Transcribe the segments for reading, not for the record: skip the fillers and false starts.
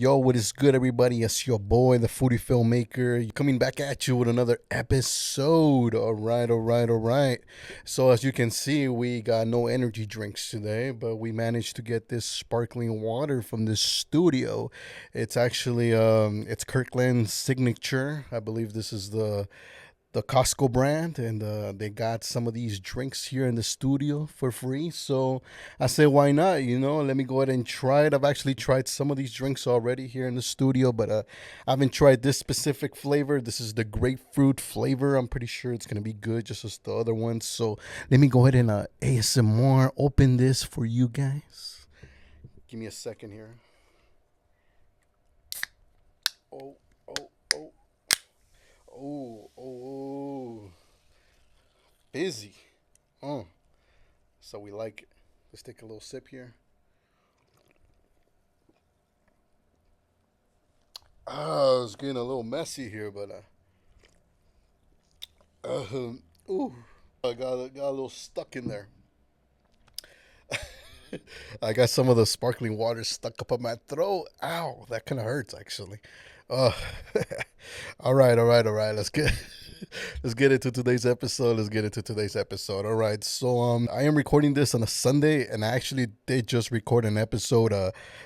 Yo, what is good, everybody? It's your boy, the Foodie Filmmaker, coming back at you with another episode. All right. So, as you can see, we got no energy drinks today, but we managed to get this sparkling water from the studio. It's actually it's Kirkland's signature. I believe this is the Costco brand, and they got some of these drinks here in the studio for free. So I say, why not? Let me go ahead and try it. I've actually tried some of these drinks already here in the studio, but I haven't tried this specific flavor. This is the grapefruit flavor. I'm pretty sure it's gonna be good, just as the other ones. So let me go ahead and ASMR open this for you guys. Give me a second here. Oh, oh, oh. Oh, busy. Oh, so we like it. Let's take a little sip here. It's getting a little messy here, but ooh, I got a little stuck in there. I got some of the sparkling water stuck up on my throat. Ow, that kind of hurts actually. Uh, all right. Let's get into today's episode. All right. So I am recording this on a Sunday, and I actually did just record an episode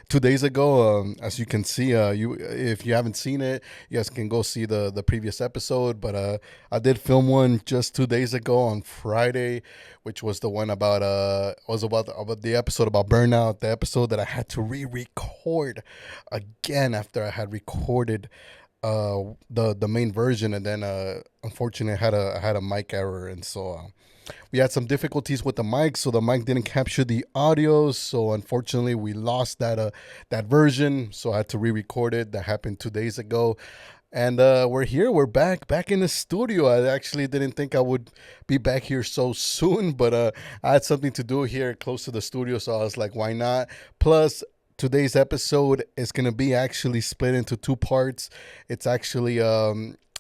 2 days ago. As you can see, you if you haven't seen it, you guys can go see the previous episode. But I did film one just 2 days ago on Friday, which was the one about the episode about burnout, the episode that I had to re-record again after I had recorded the main version, and then unfortunately I had a mic error, and so we had some difficulties with the mic, so the mic didn't capture the audio, so unfortunately we lost that version, so I had to re-record it. That happened 2 days ago. And we're here. We're back in the studio. I actually didn't think I would be back here so soon, but I had something to do here close to the studio, so I was like, why not? Plus, today's episode is gonna be actually split into two parts. It's actually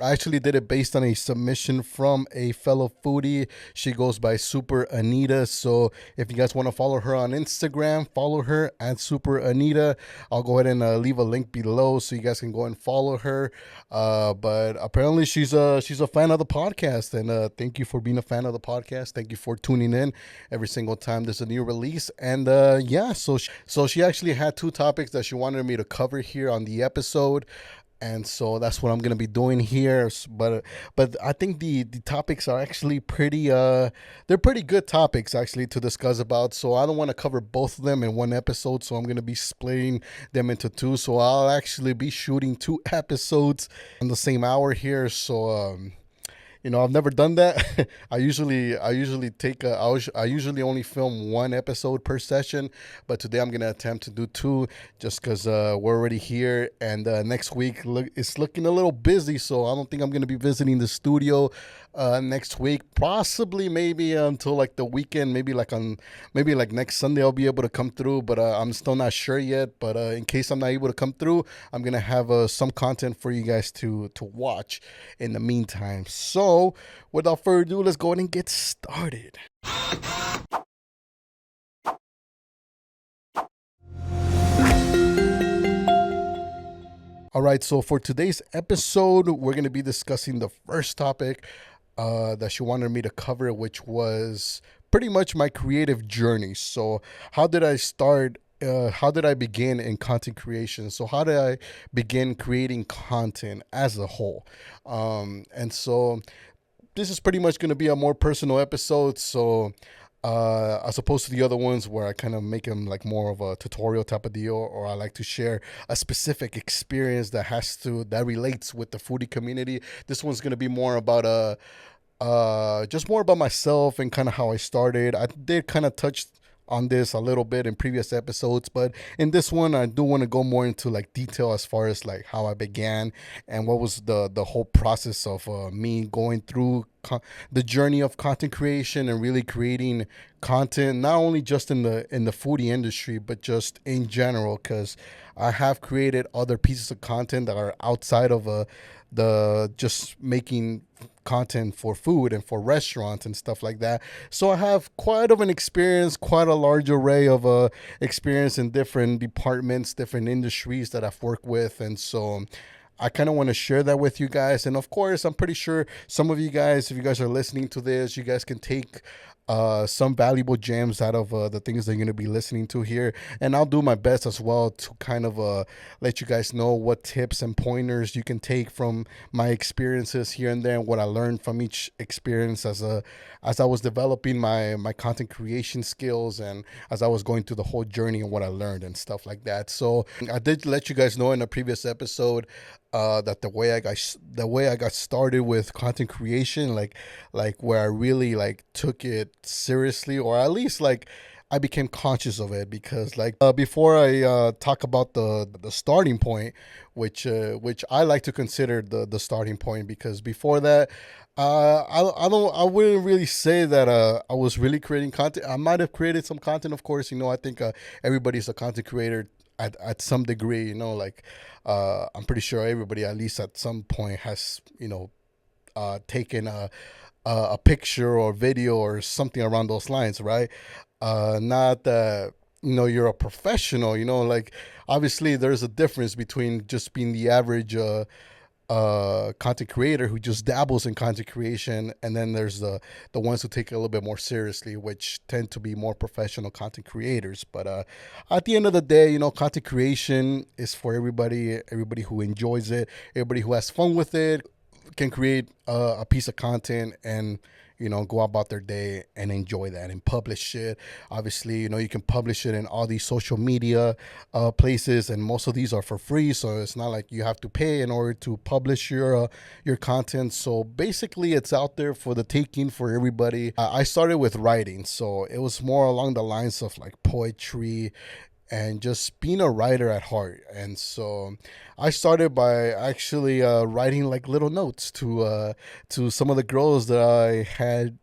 I actually did it based on a submission from a fellow foodie. She goes by Super Anita. So if you guys want to follow her on Instagram, follow her at Super Anita. I'll go ahead and leave a link below so you guys can go and follow her. But apparently she's a fan of the podcast, and thank you for being a fan of the podcast. Thank you for tuning in every single time there's a new release. And yeah, so she actually had two topics that she wanted me to cover here on the episode, and so that's what I'm gonna be doing here. But I think the topics are actually pretty they're pretty good topics actually to discuss about. So I don't want to cover both of them in one episode. So I'm gonna be splitting them into two. So I'll actually be shooting two episodes on the same hour here. So I've never done that. I usually take I usually only film one episode per session, but today I'm gonna attempt to do two, just because we're already here, and next week it's looking a little busy, so I don't think I'm gonna be visiting the studio next week. Possibly maybe until like the weekend, maybe like next Sunday I'll be able to come through, but I'm still not sure yet. But in case I'm not able to come through, I'm gonna have some content for you guys to watch in the meantime. So without further ado, let's go ahead and get started. All right, so for today's episode, we're going to be discussing the first topic that she wanted me to cover, which was pretty much my creative journey. So, how did I start? How did I begin in content creation? So, how did I begin creating content as a whole? And so, this is pretty much going to be a more personal episode. So, as opposed to the other ones where I kind of make them like more of a tutorial type of deal, or I like to share a specific experience that relates with the foodie community. This one's gonna be more about just more about myself and kind of how I started. I did kind of touch on this a little bit in previous episodes, but in this one I do want to go more into like detail as far as like how I began and what was the whole process of me going through the journey of content creation and really creating content, not only just in the foodie industry but just in general, because I have created other pieces of content that are outside of the just making content for food and for restaurants and stuff like that. So I have quite of an experience, quite a large array of experience in different departments, different industries that I've worked with. And so I kind of want to share that with you guys. And of course, I'm pretty sure some of you guys, if you guys are listening to this, you guys can take some valuable gems out of the things that you're going to be listening to here. And I'll do my best as well to kind of let you guys know what tips and pointers you can take from my experiences here and there, and what I learned from each experience as I was developing my content creation skills, and as I was going through the whole journey and what I learned and stuff like that. So I did let you guys know in a previous episode that the way I got started with content creation, like where I really like took it seriously, or at least like I became conscious of it, because like before I talk about the starting point, which I like to consider the starting point, because before that, I wouldn't really say that I was really creating content. I might have created some content, of course. I think everybody's a content creator at some degree. Like I'm pretty sure everybody at least at some point has taken a picture or video or something around those lines, right? Not that you're a professional. Like obviously there's a difference between just being the average content creator who just dabbles in content creation, and then there's the ones who take it a little bit more seriously, which tend to be more professional content creators. But at the end of the day, content creation is for everybody who enjoys it, everybody who has fun with it, can create a piece of content and go about their day and enjoy that and publish it. Obviously, you can publish it in all these social media places, and most of these are for free, so it's not like you have to pay in order to publish your content. So basically it's out there for the taking for everybody. I started with writing, so it was more along the lines of like poetry and just being a writer at heart. And so I started by actually writing like little notes to some of the girls that I had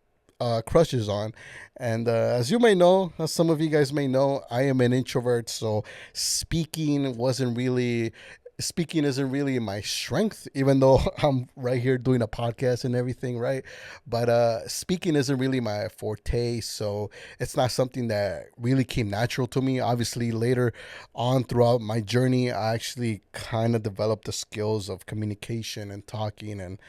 crushes on. And as you may know, as some of you guys may know, I am an introvert, so speaking isn't really my strength, even though I'm right here doing a podcast and everything, right? But speaking isn't really my forte, so it's not something that really came natural to me. Obviously, later on throughout my journey, I actually kind of developed the skills of communication and talking, and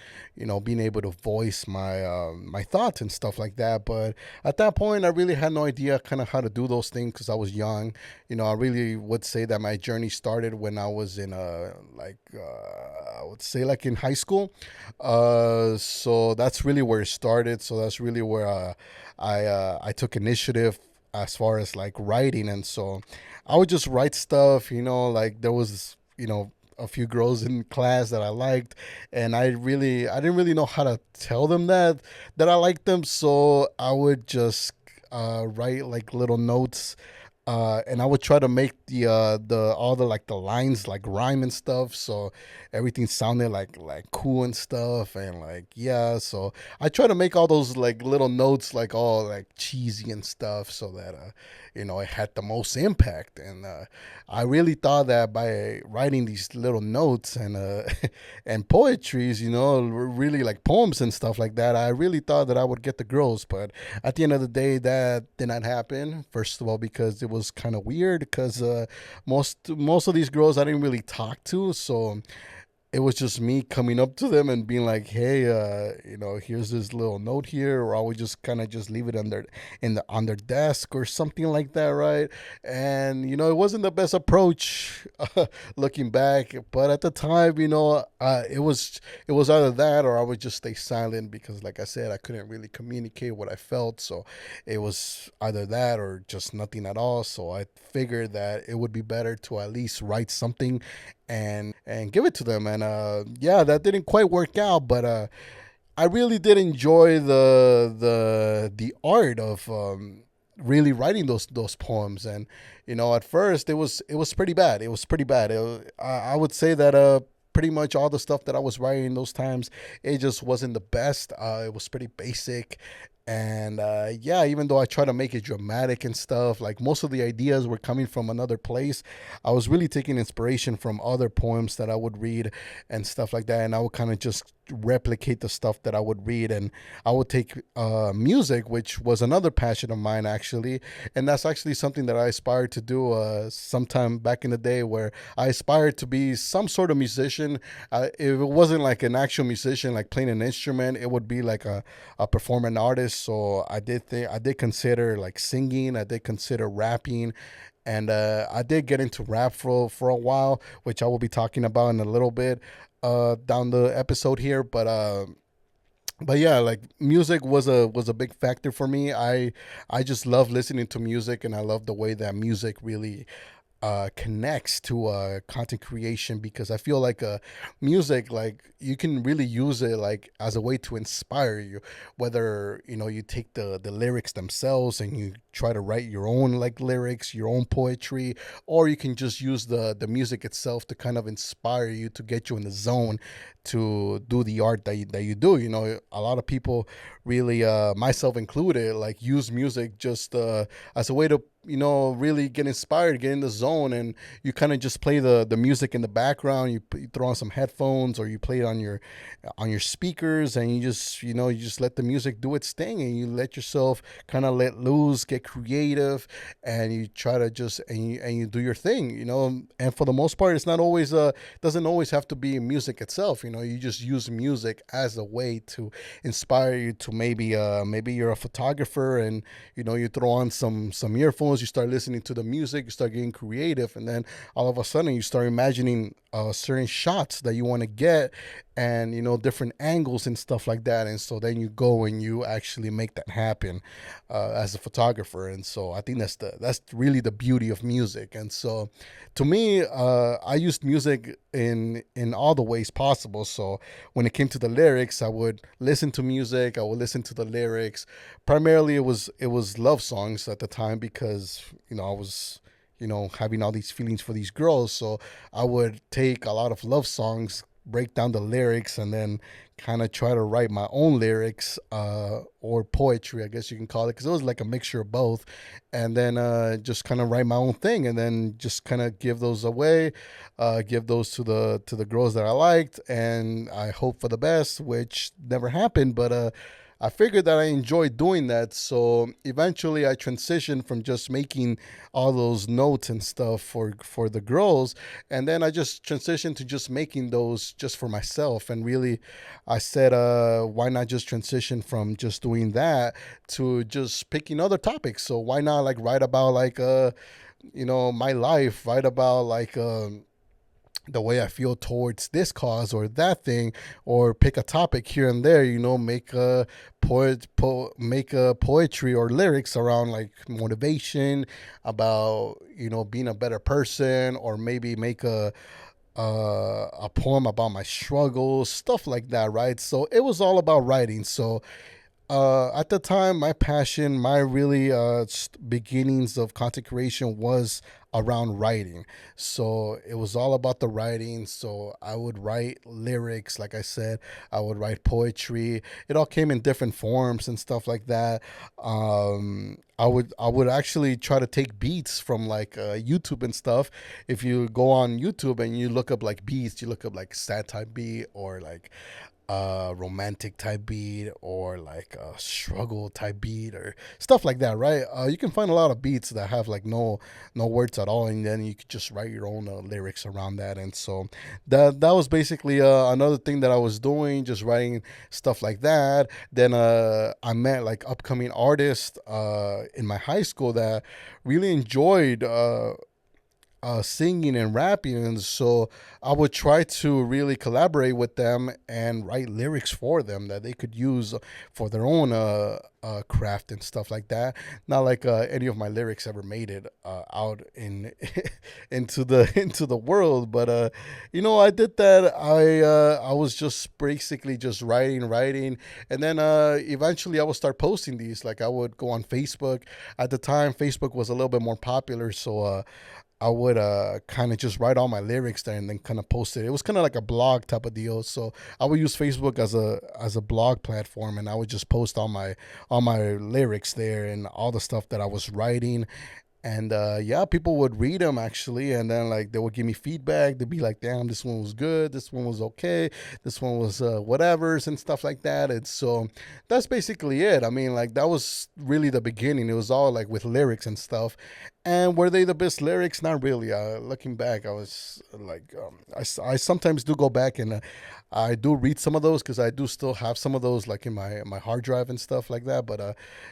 being able to voice my thoughts and stuff like that. But at that point, I really had no idea kind of how to do those things, because I was young. I really would say that my journey started when I was in I would say like in high school. So that's really where it started. So that's really where I took initiative as far as like writing. And so I would just write stuff, like there was, a few girls in class that I liked, and I didn't really know how to tell them that I liked them. So I would just write like little notes, and I would try to make all the lines like rhyme and stuff, so everything sounded like cool and stuff, and like yeah. So I try to make all those like little notes like all like cheesy and stuff, so that it had the most impact. And I really thought that by writing these little notes and and poetries, really like poems and stuff like that, I really thought that I would get the girls. But at the end of the day, that did not happen. First of all, because it was kind of weird, because most of these girls I didn't really talk to, so it was just me coming up to them and being like, hey, here's this little note here, or I would just kind of just leave it on their desk or something like that, right? And it wasn't the best approach looking back, but at the time, it was either that or I would just stay silent, because like I said, I couldn't really communicate what I felt. So it was either that or just nothing at all. So I figured that it would be better to at least write something and give it to them. And yeah, that didn't quite work out, but I really did enjoy the art of really writing those poems. And at first it was pretty bad. I would say that pretty much all the stuff that I was writing those times, it just wasn't the best. It was pretty basic. And yeah, even though I try to make it dramatic and stuff, like most of the ideas were coming from another place, I was really taking inspiration from other poems that I would read and stuff like that. And I would kind of just replicate the stuff that I would read, and I would take music, which was another passion of mine actually, and that's actually something that I aspired to do sometime back in the day, where I aspired to be some sort of musician. If it wasn't like an actual musician, like playing an instrument, it would be like a performing artist. So I did consider like singing, I did consider rapping, and I did get into rap for a while, which I will be talking about in a little bit down the episode here. But yeah, like music was a big factor for me. I just love listening to music, and I love the way that music really connects to content creation, because I feel like music, like you can really use it like as a way to inspire you, whether you know you take the lyrics themselves and you try to write your own like lyrics, your own poetry, or you can just use the music itself to kind of inspire you, to get you in the zone to do the art that you do. You know, a lot of people really, myself included, like use music just as a way to, you know, really get inspired, get in the zone, and you kind of just play the music in the background. You throw on some headphones, or you play it on your speakers, and you just, you know, you just let the music do its thing, and you let yourself kind of let loose, get creative, and you try to just and you do your thing, you know. And for the most part, it's not always doesn't always have to be music itself. You know, you just use music as a way to inspire you to maybe you're a photographer, and you know you throw on some earphones, you start listening to the music, you start getting creative, and then all of a sudden you start imagining certain shots that you want to get, and you know different angles and stuff like that. And so then you go and you actually make that happen as a photographer. And so I think that's really the beauty of music. And so to me, I used music in all the ways possible. So when it came to the lyrics, I would listen to music, I would listen to the lyrics. Primarily it was love songs at the time, because you know I was, you know, having all these feelings for these girls. So I would take a lot of love songs, break down the lyrics, and then kind of try to write my own lyrics or poetry, I guess you can call it, because it was like a mixture of both. And then just kind of write my own thing, and then just kind of give those away, give those to the girls that I liked, and I hope for the best, which never happened. But I figured that I enjoyed doing that. So eventually I transitioned from just making all those notes and stuff for the girls. And then I just transitioned to just making those just for myself. And really, I said, why not just transition from just doing that to just picking other topics? So why not like write about like, you know, my life, write about like, the way I feel towards this cause or that thing, or pick a topic here and there, you know, make make a poetry or lyrics around like motivation, about, you know, being a better person, or maybe make a poem about my struggles, stuff like that, right? So it was all about writing. So at the time, my passion, my really beginnings of content creation was around writing. So it was all about the writing. So I would write lyrics, like I said, I would write poetry. It all came in different forms and stuff like that. I would actually try to take beats from like YouTube and stuff. If you go on YouTube and you look up like beats, you look up like sad type beat, or like romantic type beat, or like a struggle type beat, or stuff like that, right? You can find a lot of beats that have like no words at all, and then you could just write your own lyrics around that. And so that was basically another thing that I was doing, just writing stuff like that. Then I met like upcoming artists in my high school that really enjoyed singing and rapping, and so I would try to really collaborate with them and write lyrics for them that they could use for their own craft and stuff like that. Not like any of my lyrics ever made it out in into the world, but you know, I did that. I was just basically just writing, and then eventually I would start posting these. Like I would go on Facebook. At the time, Facebook was a little bit more popular, so I would kind of just write all my lyrics there and then kind of post it. It was kind of like a blog type of deal. So I would use Facebook as a blog platform, and I would just post all my lyrics there and all the stuff that I was writing. And yeah, people would read them actually, and then like they would give me feedback. They'd be like, "Damn, this one was good. This one was okay. This one was whatever's and stuff like that." And so that's basically it. I mean, like that was really the beginning. It was all like with lyrics and stuff. And were they the best lyrics? Not really. Looking back, I was like, I sometimes do go back and I do read some of those because I do still have some of those like in my hard drive and stuff like that. But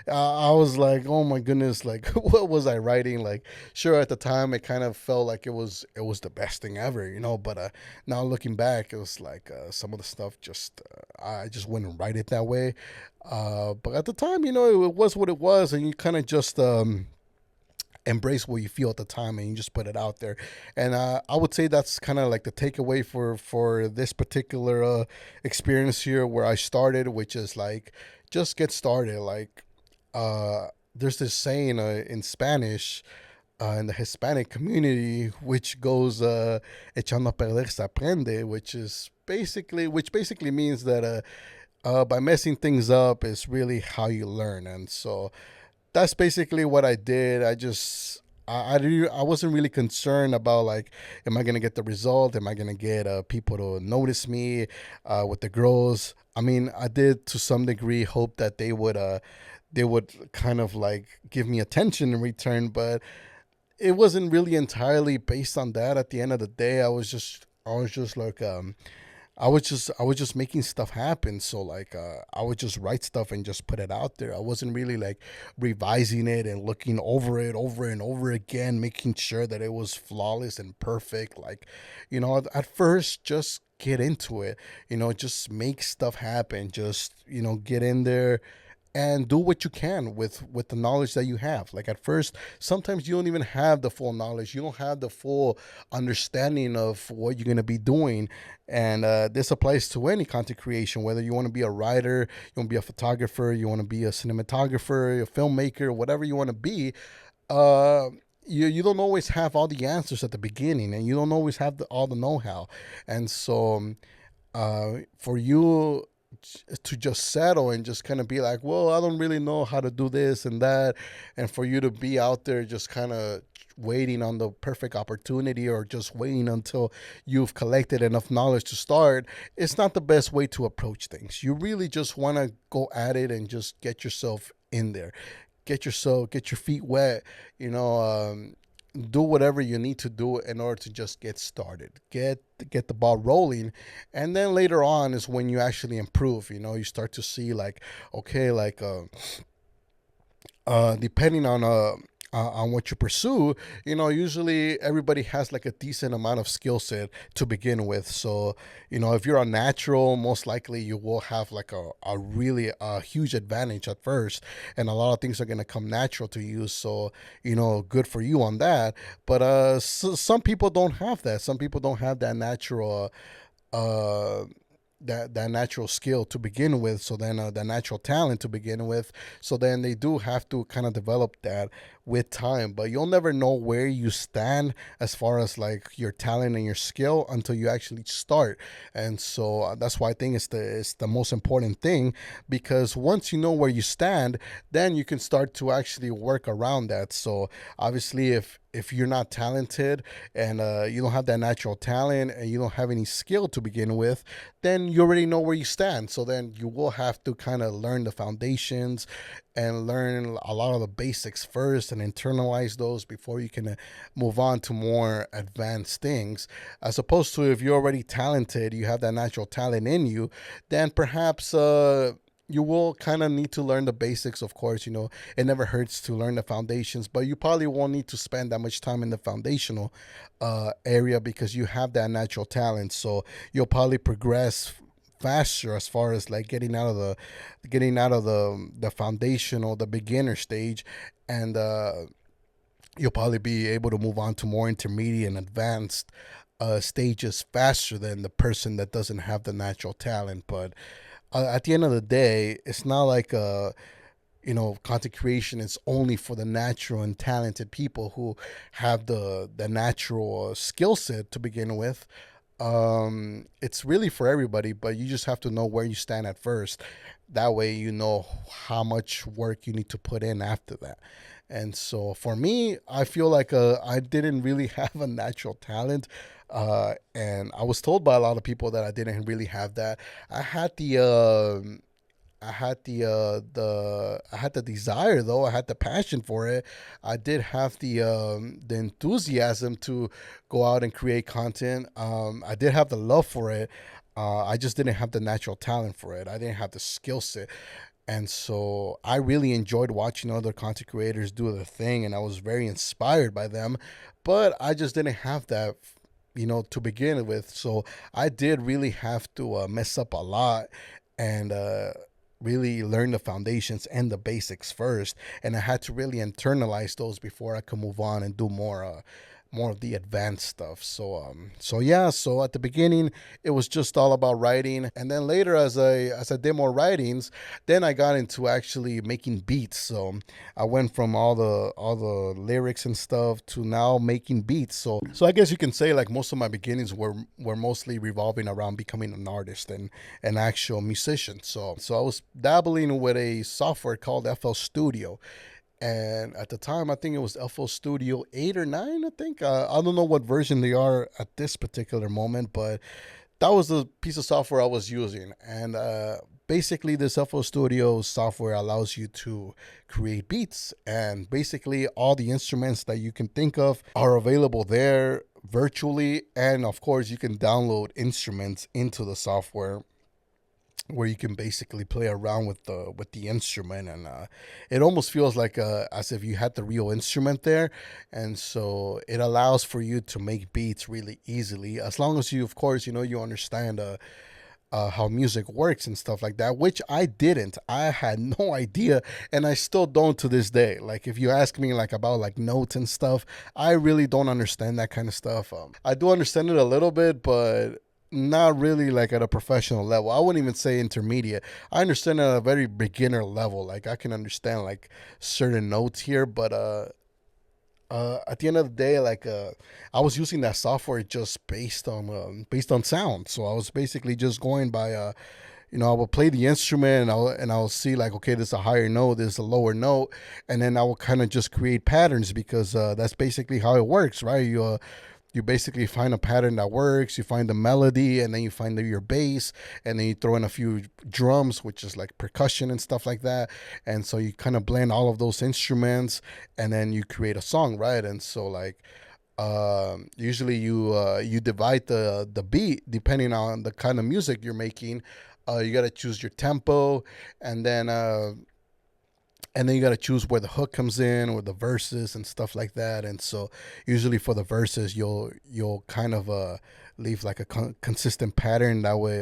I was like, oh my goodness, like what was I writing? Like, sure, at the time it kind of felt like it was the best thing ever, you know. But now looking back, it was like some of the stuff just I just wouldn't write it that way. But at the time, you know, it was what it was, and you kind of just embrace what you feel at the time and you just put it out there. And I would say that's kind of like the takeaway for this particular experience here where I started, which is like just get started. Like there's this saying in Spanish, in the Hispanic community, which goes echando a perder se aprende, which basically means that by messing things up is really how you learn. And so that's basically what I did. I wasn't really concerned about like, am I gonna get the result? Am I gonna get people to notice me with the girls? I mean, I did to some degree hope that they would kind of like give me attention in return, but it wasn't really entirely based on that. At the end of the day, I was just like I was just making stuff happen. So like I would just write stuff and just put it out there. I wasn't really like revising it and looking over it over and over again, making sure that it was flawless and perfect. Like, you know, at first just get into it. You know, just make stuff happen. Just, you know, get in there and do what you can with the knowledge that you have. Like at first, sometimes you don't even have the full knowledge, you don't have the full understanding of what you're going to be doing. And this applies to any content creation, whether you want to be a writer, you want to be a photographer, you want to be a cinematographer, a filmmaker, whatever you want to be. uh you don't always have all the answers at the beginning, and you don't always have all the know-how. And so for you to just settle and just kind of be like, well, I don't really know how to do this and that, and for you to be out there just kind of waiting on the perfect opportunity or just waiting until you've collected enough knowledge to start, it's not the best way to approach things. You really just want to go at it and just get yourself in there, get your feet wet, you know. Do whatever you need to do in order to just get started, get the ball rolling. And then later on is when you actually improve. You know, you start to see like, okay, like depending on what you pursue, you know, usually everybody has like a decent amount of skill set to begin with. So, you know, if you're a natural, most likely you will have like a really huge advantage at first, and a lot of things are going to come natural to you. So, you know, good for you on that. But some people don't have that. Some people don't have that natural uh that natural skill to begin with. So then that natural talent to begin with. So then they do have to kind of develop that with time. But you'll never know where you stand as far as like your talent and your skill until you actually start. And so that's why I think it's the most important thing, because once you know where you stand, then you can start to actually work around that. So obviously, if you're not talented and you don't have that natural talent and you don't have any skill to begin with, then you already know where you stand. So then you will have to kind of learn the foundations and learn a lot of the basics first and internalize those before you can move on to more advanced things. As opposed to if you're already talented, you have that natural talent in you, then perhaps you will kind of need to learn the basics. Of course, you know, it never hurts to learn the foundations, but you probably won't need to spend that much time in the foundational area because you have that natural talent. So you'll probably progress faster as far as like getting out of the foundational, the beginner stage. And you'll probably be able to move on to more intermediate and advanced stages faster than the person that doesn't have the natural talent. But at the end of the day, it's not like you know, content creation is only for the natural and talented people who have the natural skill set to begin with. It's really for everybody, but you just have to know where you stand at first. That way, you know how much work you need to put in after that. And so for me, I feel like I didn't really have a natural talent. And I was told by a lot of people that I didn't really have that. I had I had the desire, though. I had the passion for it. I did have the enthusiasm to go out and create content. I did have the love for it. I just didn't have the natural talent for it. I didn't have the skill set. And so I really enjoyed watching other content creators do their thing, and I was very inspired by them. But I just didn't have that, to begin with. So I did really have to mess up a lot and really learn the foundations and the basics first. And I had to really internalize those before I could move on and do more of the advanced stuff. So yeah, so at the beginning it was just all about writing, and then later as I did more writings, then I got into actually making beats. So I went from all the lyrics and stuff to now making beats. So I guess you can say like most of my beginnings were mostly revolving around becoming an artist and an actual musician. So I was dabbling with a software called FL Studio. And at the time, I think it was FL Studio 8 or 9, I think. I don't know what version they are at this particular moment, but that was the piece of software I was using. And basically, this FL Studio software allows you to create beats. And basically, all the instruments that you can think of are available there virtually. And of course, you can download instruments into the software where you can basically play around with the instrument, and it almost feels like as if you had the real instrument there. And so it allows for you to make beats really easily, as long as you, of course, you understand how music works and stuff like that, which I didn't. I had no idea, and I still don't to this day. Like, if you ask me like about like notes and stuff, I really don't understand that kind of stuff. I do understand it a little bit, but not really like at a professional level. I wouldn't even say intermediate. I understand at a very beginner level. Like, I can understand like certain notes here, but at the end of the day, like I was using that software just based on sound. So I was basically just going by I will play the instrument, and I'll see like, okay, this is a higher note, this is a lower note, and then I will kind of just create patterns, because that's basically how it works, right? You basically find a pattern that works, you find the melody, and then you find your bass, and then you throw in a few drums, which is like percussion and stuff like that. And so you kind of blend all of those instruments, and then you create a song, right? And so like usually you divide the beat depending on the kind of music you're making. You got to choose your tempo, and then you got to choose where the hook comes in, or the verses and stuff like that. And so usually for the verses, you'll kind of leave like a consistent pattern. That way,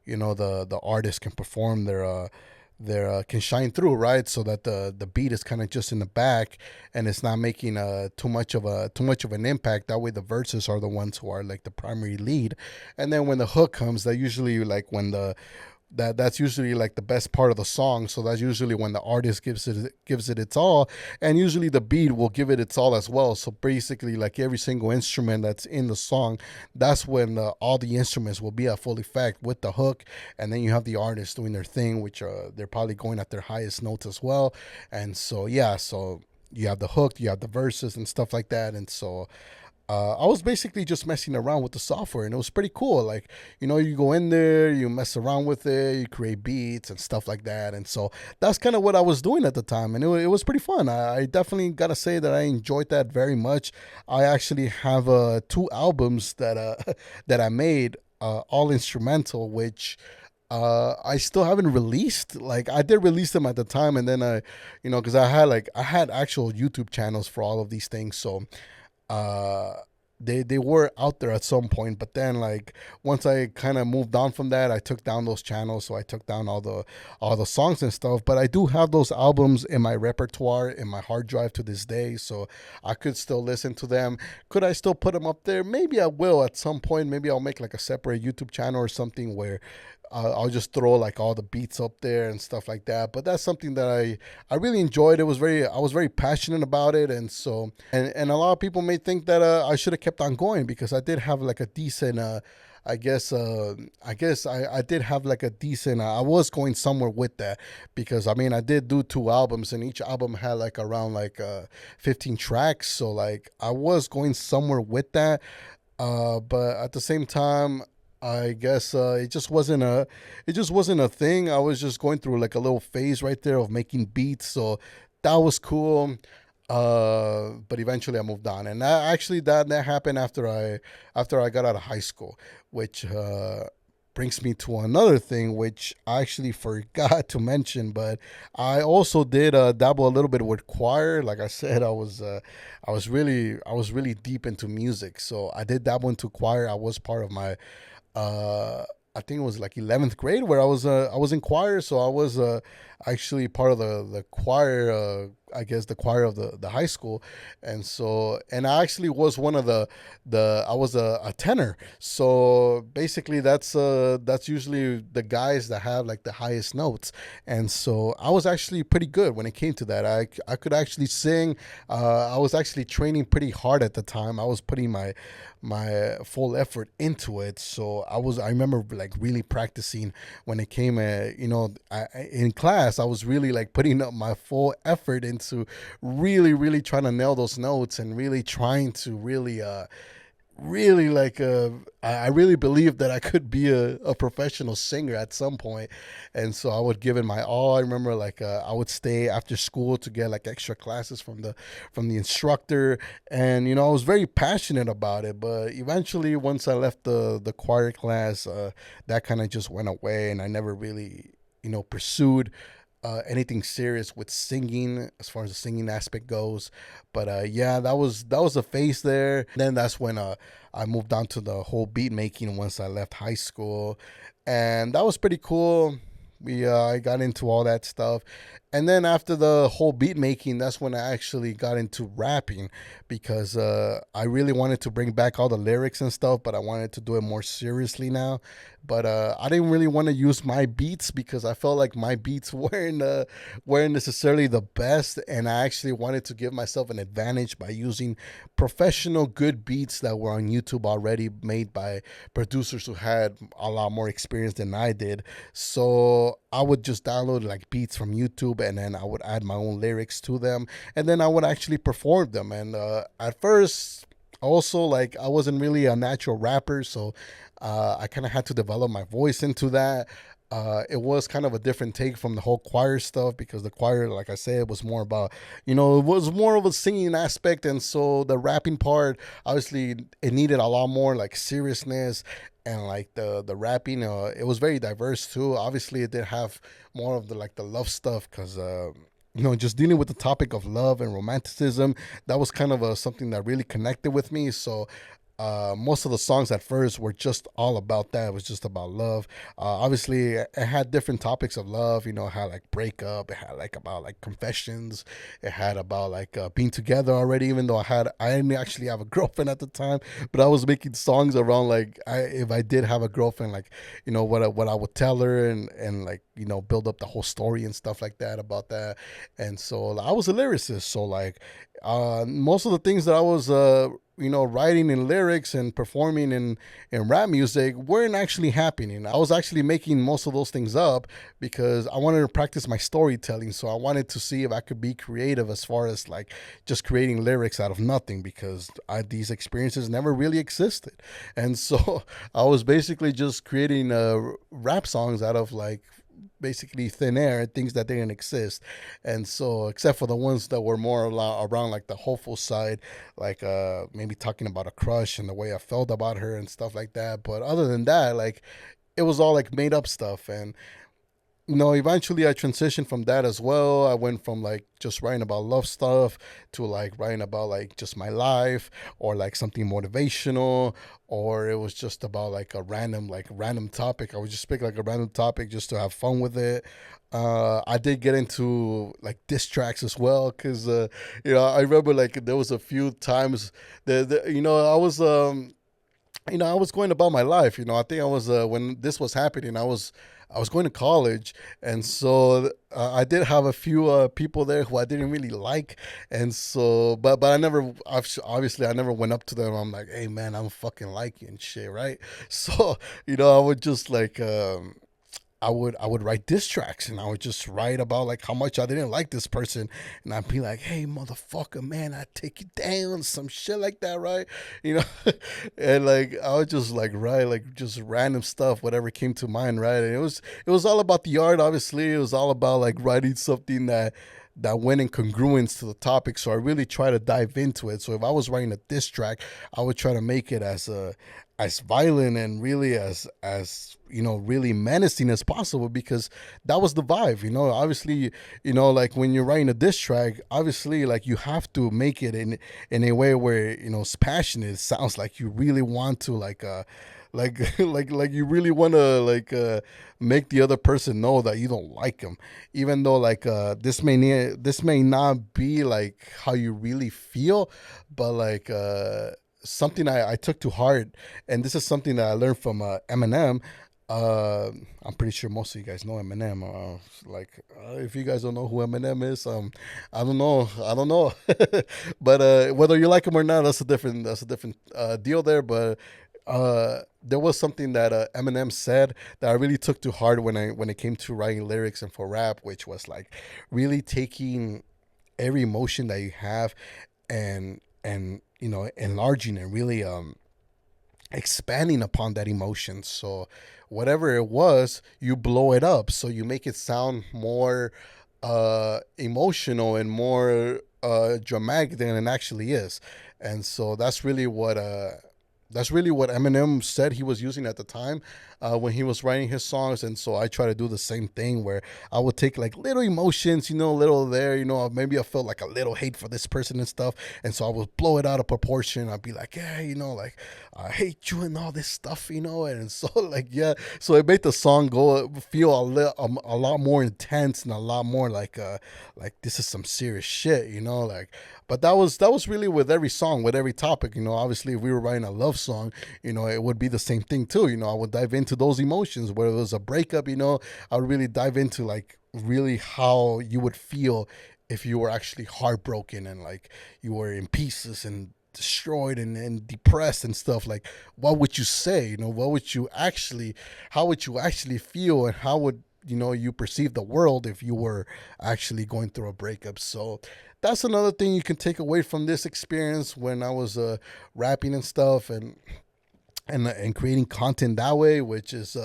the artist can perform their can shine through, right? So that the beat is kind of just in the back, and it's not making too much of an impact. That way the verses are the ones who are like the primary lead. And then when the hook comes, that usually like when that's usually like the best part of the song. So that's usually when the artist gives it its all, and usually the beat will give it its all as well. So basically, like every single instrument that's in the song, that's when all the instruments will be at full effect with the hook. And then you have the artist doing their thing, which they're probably going at their highest notes as well. And so yeah, so you have the hook, you have the verses and stuff like that. And so I was basically just messing around with the software, and it was pretty cool. Like, you go in there, you mess around with it, you create beats and stuff like that. And so that's kind of what I was doing at the time, and it was pretty fun. I definitely got to say that I enjoyed that very much. I actually have 2 albums that that I made, all instrumental, which I still haven't released. Like, I did release them at the time, and then because I had actual YouTube channels for all of these things. So uh they were out there at some point, but then like once I kind of moved on from that, I took down those channels. So I took down all the songs and stuff, but I do have those albums in my repertoire, in my hard drive to this day. So I could still listen to them. Could I still put them up there? Maybe I will at some point. Maybe I'll make like a separate YouTube channel or something where I'll just throw like all the beats up there and stuff like that. But that's something that I really enjoyed. I was very passionate about it. And so, and a lot of people may think that I should have kept on going, because I did have like a decent I did have like a decent. I was going somewhere with that because I mean I did do two albums and each album had like around 15 tracks. So like I was going somewhere with that. But at the same time, I guess it just wasn't a thing. I was just going through like a little phase right there of making beats, so that was cool. But eventually I moved on, and that happened after I got out of high school, which brings me to another thing which I actually forgot to mention, but I also did dabble a little bit with choir. Like I said, I was really deep into music, so I did dabble into choir. I was part of my uh, I think it was like 11th grade where I was in choir, so I was actually part of the choir. I guess the choir of the high school, and I actually was one of the I was a tenor. So basically, that's usually the guys that have like the highest notes, and so I was actually pretty good when it came to that. I could actually sing. I was actually training pretty hard at the time. I was putting my full effort into it. So I remember like really practicing when it came in class. I was really like putting up my full effort into really trying to nail those notes and really trying to really I really believed that I could be a professional singer at some point, and so I would give it my all. I remember like I would stay after school to get like extra classes from the instructor, and I was very passionate about it. But eventually, once I left the choir class, that kind of just went away, and I never really pursued anything serious with singing as far as the singing aspect goes. But yeah, that was a phase there. Then that's when I moved on to the whole beat making once I left high school, and that was pretty cool. We I got into all that stuff, and then after the whole beat making, that's when I actually got into rapping because I really wanted to bring back all the lyrics and stuff, but I wanted to do it more seriously now. But I didn't really want to use my beats because I felt like my beats weren't necessarily the best, and I actually wanted to give myself an advantage by using professional good beats that were on YouTube already, made by producers who had a lot more experience than I did. So I would just download like beats from YouTube, and then I would add my own lyrics to them, and then I would actually perform them. And at first, also, like, I wasn't really a natural rapper, so I kind of had to develop my voice into that. It was kind of a different take from the whole choir stuff because the choir, like I said, was more about, it was more of a singing aspect. And so the rapping part, obviously, it needed a lot more like seriousness. And like the rapping, it was very diverse too. Obviously, it did have more of the like the love stuff because just dealing with the topic of love and romanticism, that was kind of something that really connected with me. So most of the songs at first were just all about that. It was just about love. Obviously, it had different topics of love. It had like breakup. It had like about like confessions. It had about like being together already. Even though I didn't actually have a girlfriend at the time, but I was making songs around like if I did have a girlfriend, like what I would tell her and like build up the whole story and stuff like that about that. And so I was a lyricist. So like most of the things that I was writing in lyrics and performing in rap music weren't actually happening. I was actually making most of those things up because I wanted to practice my storytelling. So I wanted to see if I could be creative as far as like just creating lyrics out of nothing because these experiences never really existed. And so I was basically just creating rap songs out of like basically thin air, things that didn't exist. And so except for the ones that were more around like the hopeful side, like maybe talking about a crush and the way I felt about her and stuff like that. But other than that, like it was all like made up stuff. And eventually I transitioned from that as well. I went from like just writing about love stuff to like writing about like just my life or like something motivational, or it was just about like a random topic. I would just pick like a random topic just to have fun with it. I did get into like diss tracks as well because I remember like there was a few times that I was I was going about my life. I think I was when this was happening. I was going to college, and so I did have a few people there who I didn't really like, and so but I never obviously I never went up to them. I'm like, hey man, I'm fucking like you and shit, right? So I would just like. I would write diss tracks, and I would just write about like how much I didn't like this person, and I'd be like, "Hey, motherfucker, man, I take you down," some shit like that, right? You know, and like I would just like write like just random stuff, whatever came to mind, right? And it was all about the art, obviously. It was all about like writing something that went in congruence to the topic. So I really try to dive into it. So if I was writing a diss track, I would try to make it as violent and really as really menacing as possible, because that was the vibe. Obviously, like when you're writing a diss track, obviously like you have to make it in a way where it's passionate. It sounds like you really want to like you really want to make the other person know that you don't like them, even though like this may not be like how you really feel, but like something I took to heart, and this is something that I learned from Eminem. I'm pretty sure most of you guys know Eminem. If you guys don't know who Eminem is, I don't know. But whether you like him or not, that's a different deal there. But there was something that Eminem said that I really took to heart when it came to writing lyrics and for rap, which was like really taking every emotion that you have and enlarging and really expanding upon that emotion. So whatever it was, you blow it up, so you make it sound more emotional and more dramatic than it actually is. And so that's really what Eminem said he was using at the time when he was writing his songs. And so I try to do the same thing, where I would take like little emotions, little there, maybe I felt like a little hate for this person and stuff. And so I would blow it out of proportion. I'd be like, yeah, like I hate you and all this stuff, and so like, yeah. So it made the song feel a lot more intense and a lot more like this is some serious shit, like. But that was really with every song, with every topic. Obviously, if we were writing a love song, it would be the same thing too. I would dive into those emotions. Where it was a breakup, I would really dive into like really how you would feel if you were actually heartbroken and like you were in pieces and destroyed and depressed and stuff. Like, what would you say? What would you actually, how would you actually feel, and how would you perceive the world if you were actually going through a breakup? So that's another thing you can take away from this experience when I was rapping and stuff, and creating content that way, which is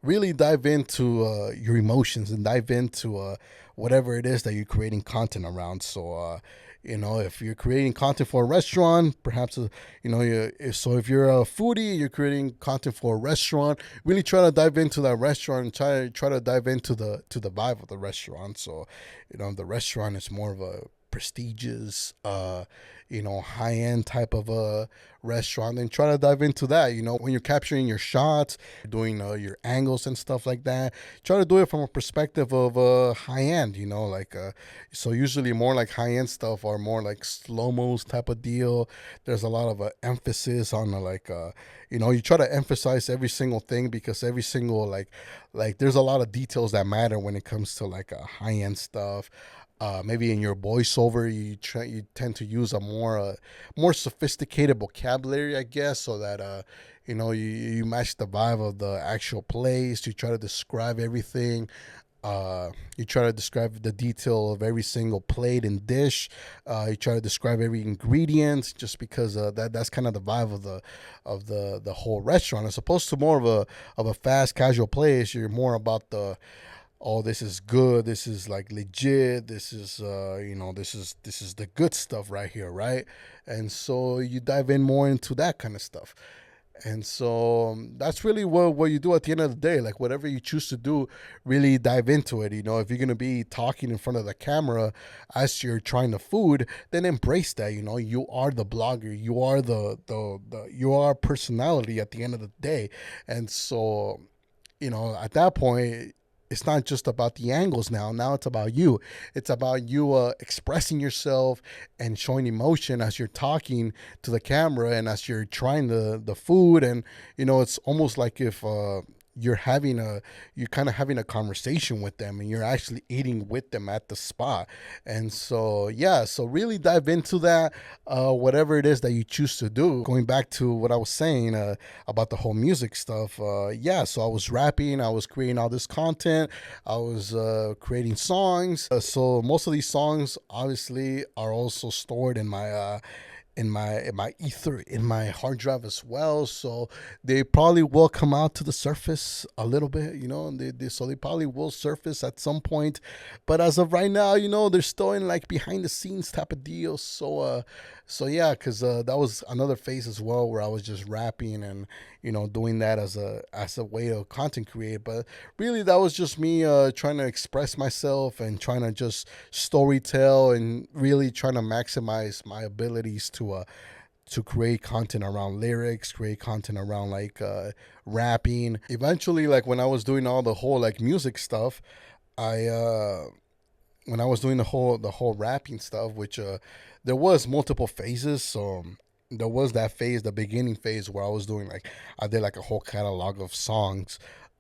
really dive into your emotions and dive into whatever it is that you're creating content around. So if you're creating content for a restaurant, perhaps if you're a foodie, you're creating content for a restaurant, really try to dive into that restaurant and try to dive into the vibe of the restaurant. So the restaurant is more of a prestigious high end type of a restaurant, and try to dive into that. When you're capturing your shots, doing your angles and stuff like that, try to do it from a perspective of high end. So usually more like high end stuff are more like slow mo's type of deal. There's a lot of emphasis on you try to emphasize every single thing, because every single like there's a lot of details that matter when it comes to like high end stuff. Maybe in your voiceover, you tend to use a more sophisticated vocabulary, I guess, so that you match the vibe of the actual place. You try to describe everything. You try to describe the detail of every single plate and dish. You try to describe every ingredient, just because that's kind of the vibe of the whole restaurant. As opposed to more of a fast casual place, you're more about oh, this is good, this is like legit, this is this is the good stuff right here, right? And so you dive in more into that kind of stuff. And so that's really what you do at the end of the day. Like, whatever you choose to do, really dive into it. If you're going to be talking in front of the camera as you're trying the food, then embrace that. You are the blogger, you are you are personality at the end of the day. And so at that point, it's not just about the angles now it's about you. It's about you expressing yourself and showing emotion as you're talking to the camera and as you're trying the food. And it's almost like if you're kind of having a conversation with them and you're actually eating with them at the spot. And so yeah, so really dive into that, whatever it is that you choose to do. Going back to what I was saying about the whole music stuff, yeah, so I was rapping, I was creating all this content, I was creating songs. So most of these songs obviously are also stored in my ether, in my hard drive as well. So they probably will come out to the surface a little bit, so they probably will surface at some point. But as of right now, they're still in like behind the scenes type of deal. So yeah, because that was another phase as well where I was just rapping and doing that as a way to content create. But really, that was just me trying to express myself and trying to just story tell and really trying to maximize my abilities to create content around lyrics, create content around like rapping. Eventually, like when I was doing all the whole like music stuff, I when I was doing the whole rapping stuff, which there was multiple phases. So there was that phase, the beginning phase, where I did like a whole catalog of songs,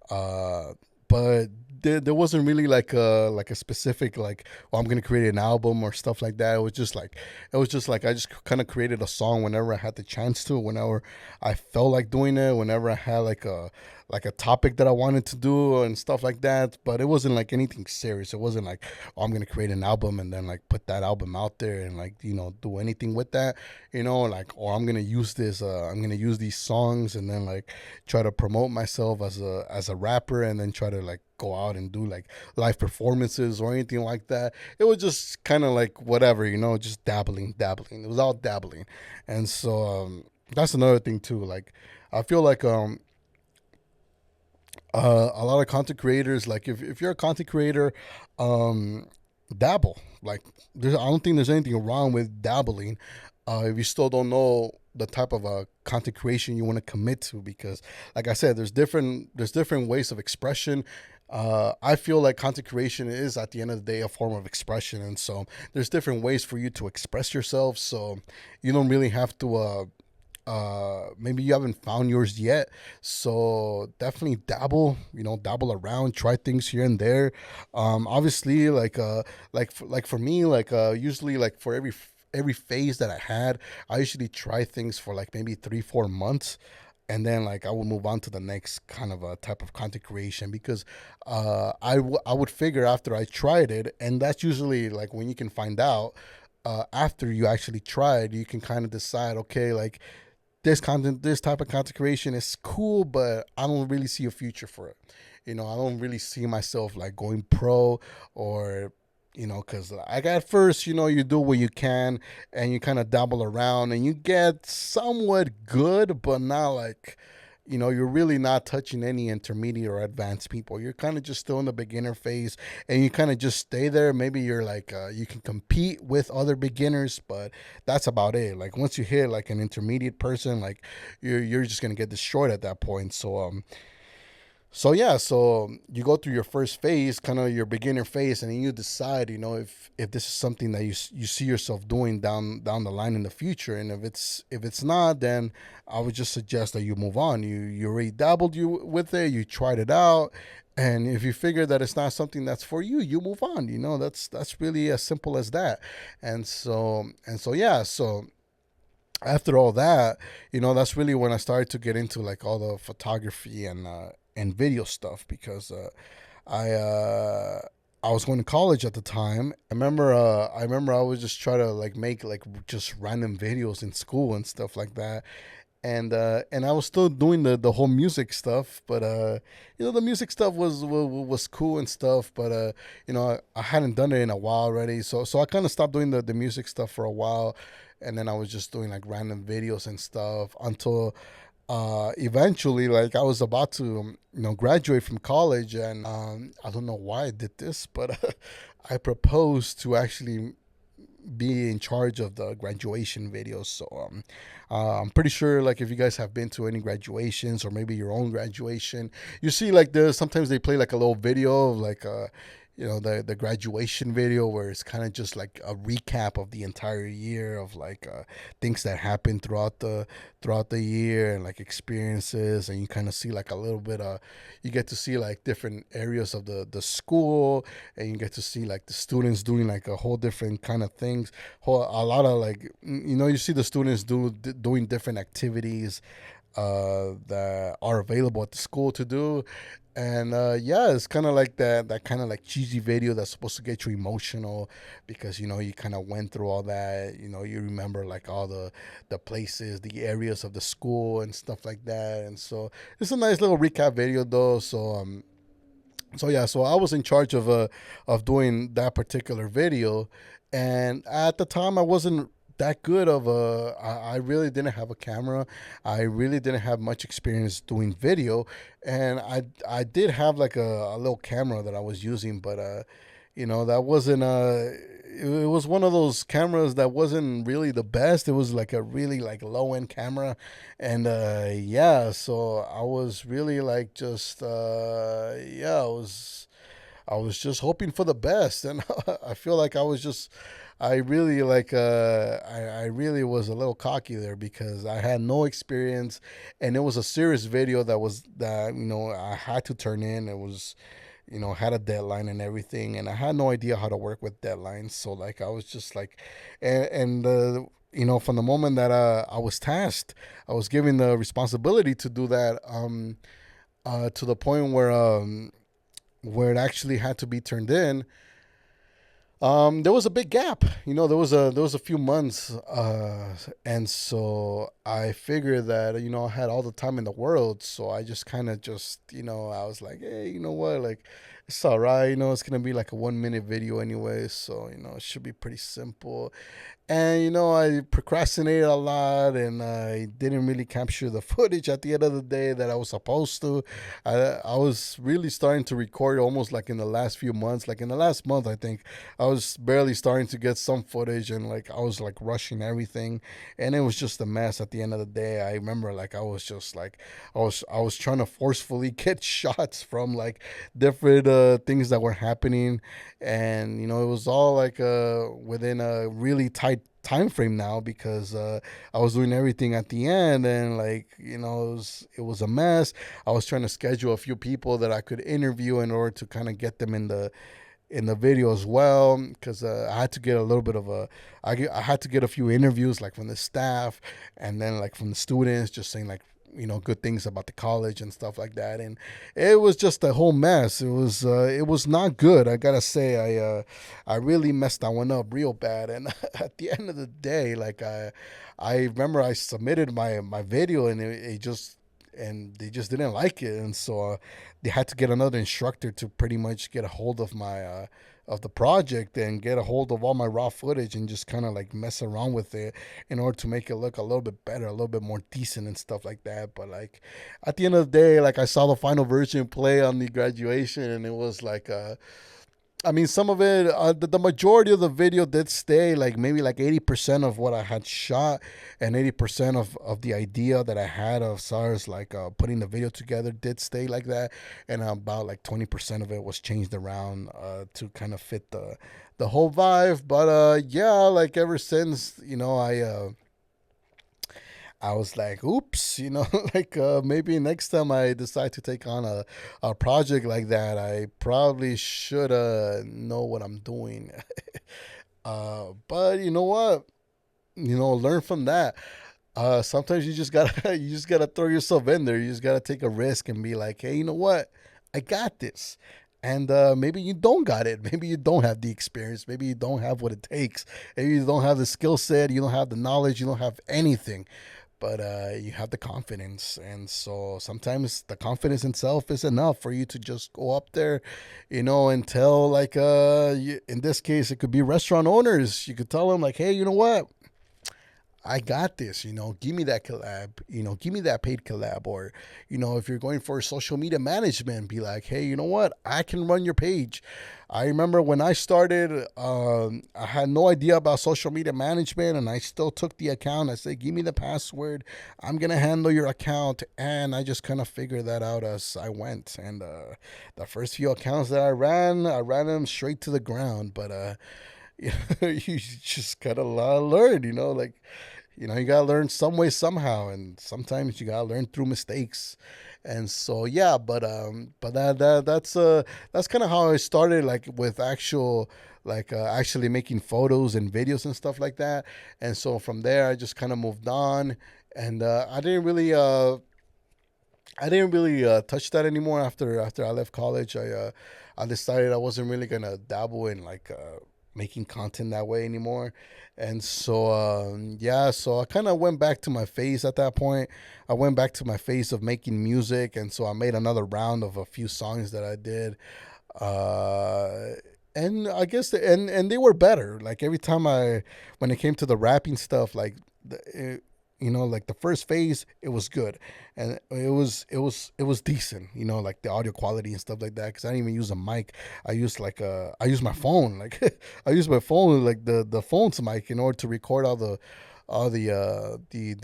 uh, but there wasn't really like a specific like, I'm gonna create an album or stuff like that. It was just like I just kind of created a song whenever I had the chance to, whenever I felt like doing it, whenever I had like a topic that I wanted to do and stuff like that. But it wasn't like anything serious. It wasn't like, I'm gonna create an album and then like put that album out there and like do anything with that, like, or I'm gonna use these songs and then like try to promote myself as a rapper and then try to like go out and do like live performances or anything like that. It was just kind of like whatever, just dabbling. It was all dabbling. And so that's another thing too. Like I feel like a lot of content creators, like if you're a content creator, um dabble. Like I don't think there's anything wrong with dabbling, if you still don't know the type of content creation you want to commit to. Because like I said, there's different ways of expression. I feel like content creation is at the end of the day a form of expression, and so there's different ways for you to express yourself. So you don't really have to maybe you haven't found yours yet, so definitely dabble around, try things here and there. Obviously, like for me, like usually, like for every phase that I had, I usually try things for like maybe 3-4 months, and then like I would move on to the next kind of a type of content creation. Because I would figure after I tried it, and that's usually like when you can find out, after you actually tried, you can kind of decide, okay, like this type of content creation is cool, but I don't really see a future for it. I don't really see myself like going pro, or because like at first, you do what you can and you kind of dabble around and you get somewhat good, but not like, you're really not touching any intermediate or advanced people. You're kind of just still in the beginner phase, and you kind of just stay there. Maybe you're like, you can compete with other beginners, but that's about it. Like once you hit like an intermediate person, like you're just gonna get destroyed at that point. So yeah, so you go through your first phase, kind of your beginner phase, and then you decide, if this is something that you see yourself doing down the line in the future. And if it's not, then I would just suggest that you move on. You already dabbled with it, you tried it out, and if you figure that it's not something that's for you, you move on. That's really as simple as that. And so yeah, so after all that, that's really when I started to get into like all the photography and video stuff. Because I I was going to college at the time. I remember I was just trying to like make like just random videos in school and stuff like that. And I was still doing the whole music stuff, but the music stuff was cool and stuff, but I hadn't done it in a while already, so I kind of stopped doing the music stuff for a while, and then I was just doing like random videos and stuff until eventually, like I was about to graduate from college. And I don't know why I did this, but I proposed to actually be in charge of the graduation videos. So I'm pretty sure, like, if you guys have been to any graduations or maybe your own graduation, you see like sometimes they play like a little video of like the graduation video where it's kind of just like a recap of the entire year of like things that happened throughout the year and like experiences, and you kind of see like a little bit you get to see like different areas of the school, and you get to see like the students doing like a whole different kind of things, a lot of like you see the students doing different activities that are available at the school to do. And yeah, it's kind of like that kind of like cheesy video that's supposed to get you emotional because you kind of went through all that. You remember like all the places, the areas of the school and stuff like that. And so it's a nice little recap video though. So yeah, so I was in charge of doing that particular video, and at the time I wasn't that good of I really didn't have a camera. I really didn't have much experience doing video, and I did have like a little camera that I was using, but that wasn't it was one of those cameras that wasn't really the best. It was like a really like low end camera, and yeah, so I was really like just yeah, I was just hoping for the best, and I feel like I really like I really was a little cocky there because I had no experience, and it was a serious video that I had to turn in. It was had a deadline and everything, and I had no idea how to work with deadlines. So like I was just like, and from the moment that I was tasked, I was given the responsibility to do that. To the point where it actually had to be turned in, there was a big gap. There was a few months, and so I figured that I had all the time in the world, so I just kind of just I was like, hey, you know what, like it's all right. It's gonna be like a 1 minute video anyway, so it should be pretty simple. And I procrastinated a lot, and I didn't really capture the footage at the end of the day that I was supposed to. I was really starting to record almost like in the last few months. Like in the last month, I think I was barely starting to get some footage, and like I was like rushing everything, and it was just a mess at the end of the day. I remember like I was just like I was trying to forcefully get shots from like different things that were happening, and it was all like within a really tight time frame now because I was doing everything at the end, and like it was a mess. I was trying to schedule a few people that I could interview in order to kind of get them in the video as well, because I had to get a little bit of I had to get a few interviews like from the staff and then like from the students, just saying like good things about the college and stuff like that. And it was just a whole mess. It was not good, I gotta say. I really messed that one up real bad. And at the end of the day, like I remember I submitted my video, and they just didn't like it, and so they had to get another instructor to pretty much get a hold of my of the project and get a hold of all my raw footage and just kind of like mess around with it in order to make it look a little bit better, a little bit more decent and stuff like that. But like at the end of the day, like I saw the final version play on the graduation, and it was like I mean, some of it, the majority of the video did stay, like maybe like 80% of what I had shot, and 80% of the idea that I had of SARS, like putting the video together, did stay like that. And about like 20% of it was changed around to kind of fit the whole vibe. But yeah, like ever since, I was like, oops, like maybe next time I decide to take on a project like that, I probably should know what I'm doing. But you know what? Learn from that. Sometimes you just gotta you just gotta throw yourself in there. You just gotta take a risk and be like, hey, you know what? I got this. And maybe you don't got it. Maybe you don't have the experience. Maybe you don't have what it takes. Maybe you don't have the skill set. You don't have the knowledge. You don't have anything, but you have the confidence. And so sometimes the confidence itself is enough for you to just go up there, and tell like in this case it could be restaurant owners. You could tell them like, hey, you know what, I got this, give me that collab, give me that paid collab. Or, if you're going for social media management, be like, hey, you know what? I can run your page. I remember when I started, I had no idea about social media management, and I still took the account. I said, give me the password. I'm going to handle your account. And I just kind of figured that out as I went. And the first few accounts that I ran them straight to the ground. But, you just gotta learn, like, you gotta learn some way somehow, and sometimes you gotta learn through mistakes. And so yeah, but that's kind of how I started, like with actual, like actually making photos and videos and stuff like that. And so from there, I just kind of moved on, and I didn't really touch that anymore after I left college. I decided I wasn't really gonna dabble in like making content that way anymore. And so yeah, so I kind of went back to my phase at that point. I went back to my phase of making music, and so I made another round of a few songs that I did. Uh, and I guess and they were better. Like every time when it came to the rapping stuff, like like the first phase, it was good, and it was decent. Like the audio quality and stuff like that. Because I didn't even use a mic. I used my phone. Like I used my phone, like the phone's mic, in order to record all the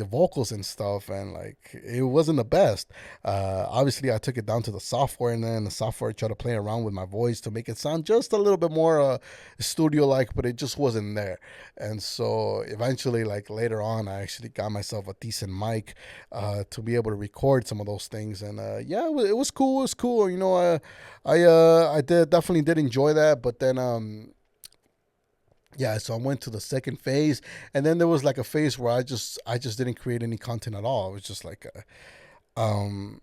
vocals and stuff. And like it wasn't the best. Obviously, I took it down to the software, and then the software tried to play around with my voice to make it sound just a little bit more studio like, but it just wasn't there. And so eventually, like later on, I actually got myself a decent mic to be able to record some of those things. And yeah, it was cool. It was cool. I definitely did enjoy that. But then yeah, so I went to the second phase, and then there was like a phase where I just didn't create any content at all. It was just like um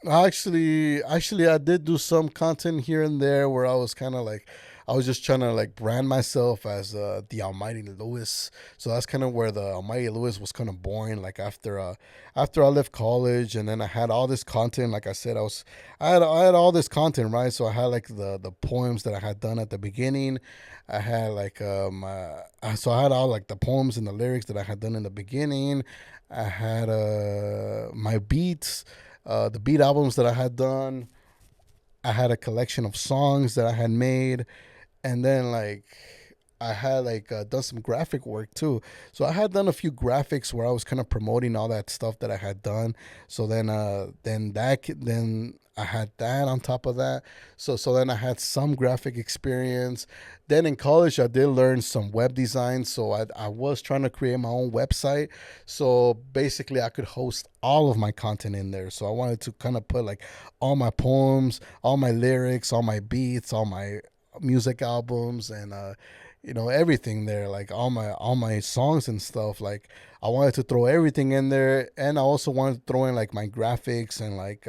actually, I did do some content here and there where I was kind of like, I was just trying to like brand myself as the Almighty Lewis. So that's kind of where the Almighty Lewis was kind of born. Like after I left college, and then I had all this content. Like I said, I had all this content, right? So I had like the poems that I had done at the beginning. I had like so I had all like the poems and the lyrics that I had done in the beginning. I had my beats, the beat albums that I had done. I had a collection of songs that I had made, and then like I had like done some graphic work too. So I had done a few graphics where I was kind of promoting all that stuff that I had done. So then I had that on top of that. So then I had some graphic experience. Then in college I did learn some web design. So I was trying to create my own website. So basically I could host all of my content in there. So I wanted to kind of put like all my poems, all my lyrics, all my beats, all my music albums, and everything there, like all my songs and stuff. Like I wanted to throw everything in there, and I also wanted to throw in like my graphics, and like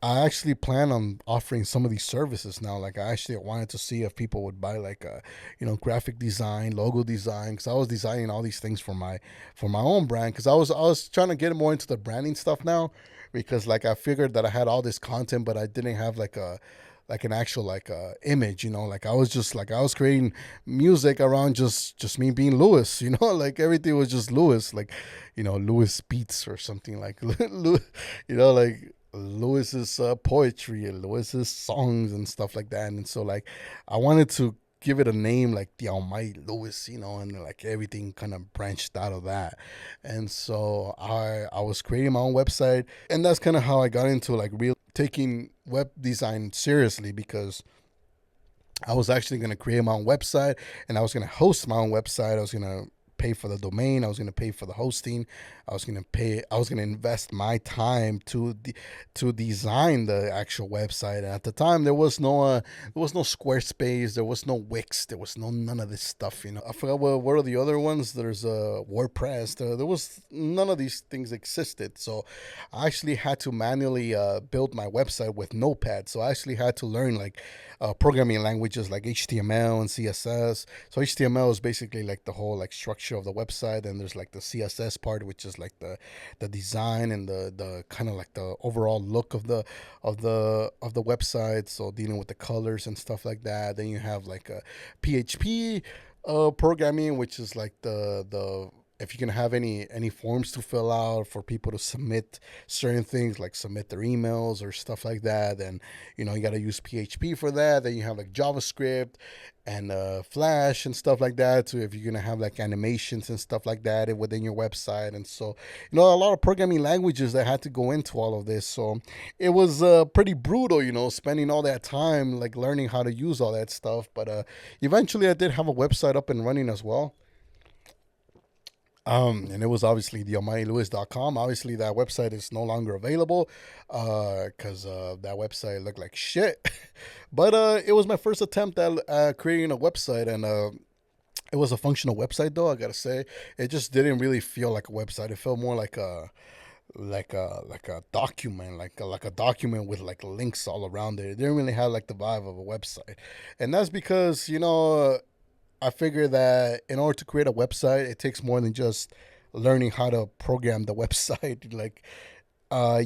I actually plan on offering some of these services now. Like I actually wanted to see if people would buy like graphic design, logo design, because I was designing all these things for my own brand, because I was trying to get more into the branding stuff now, because like I figured that I had all this content, but I didn't have like an actual like image. Like I was creating music around just me being Lewis. Like everything was just Lewis, like Lewis beats or something, like like Lewis's poetry and Lewis's songs and stuff like that. And so like I wanted to give it a name like the Almighty Lewis, and like everything kind of branched out of that. And so I was creating my own website, and that's kind of how I got into like real taking web design seriously, because I was actually going to create my own website, and I was going to host my own website. I was going to pay for the domain. I was going to pay for the hosting. I was going to invest my time to design the actual website. And at the time, there was no Squarespace, there was no Wix, there was none of this stuff. I forgot what are the other ones. There's WordPress. There was none of these things existed. So I actually had to manually build my website with Notepad. So I actually had to learn like programming languages like HTML and CSS. So HTML is basically like the whole like structure of the website, and there's like the CSS part, which is like the design and the kind of like the overall look of the website. So dealing with the colors and stuff like that. Then you have like a PHP programming, which is like the if you can have any forms to fill out for people to submit certain things, like submit their emails or stuff like that, then you got to use PHP for that. Then you have like JavaScript and Flash and stuff like that. So if you're gonna have like animations and stuff like that within your website, and so a lot of programming languages that had to go into all of this. So it was pretty brutal, spending all that time like learning how to use all that stuff. But eventually, I did have a website up and running as well. And it was obviously thealmightylewis.com. Obviously, that website is no longer available because that website looked like shit. But it was my first attempt at creating a website, and it was a functional website, though, I gotta say. It just didn't really feel like a website. It felt more like a document, like a document with like links all around it. It didn't really have like the vibe of a website, and that's because I figure that in order to create a website, it takes more than just learning how to program the website. Like,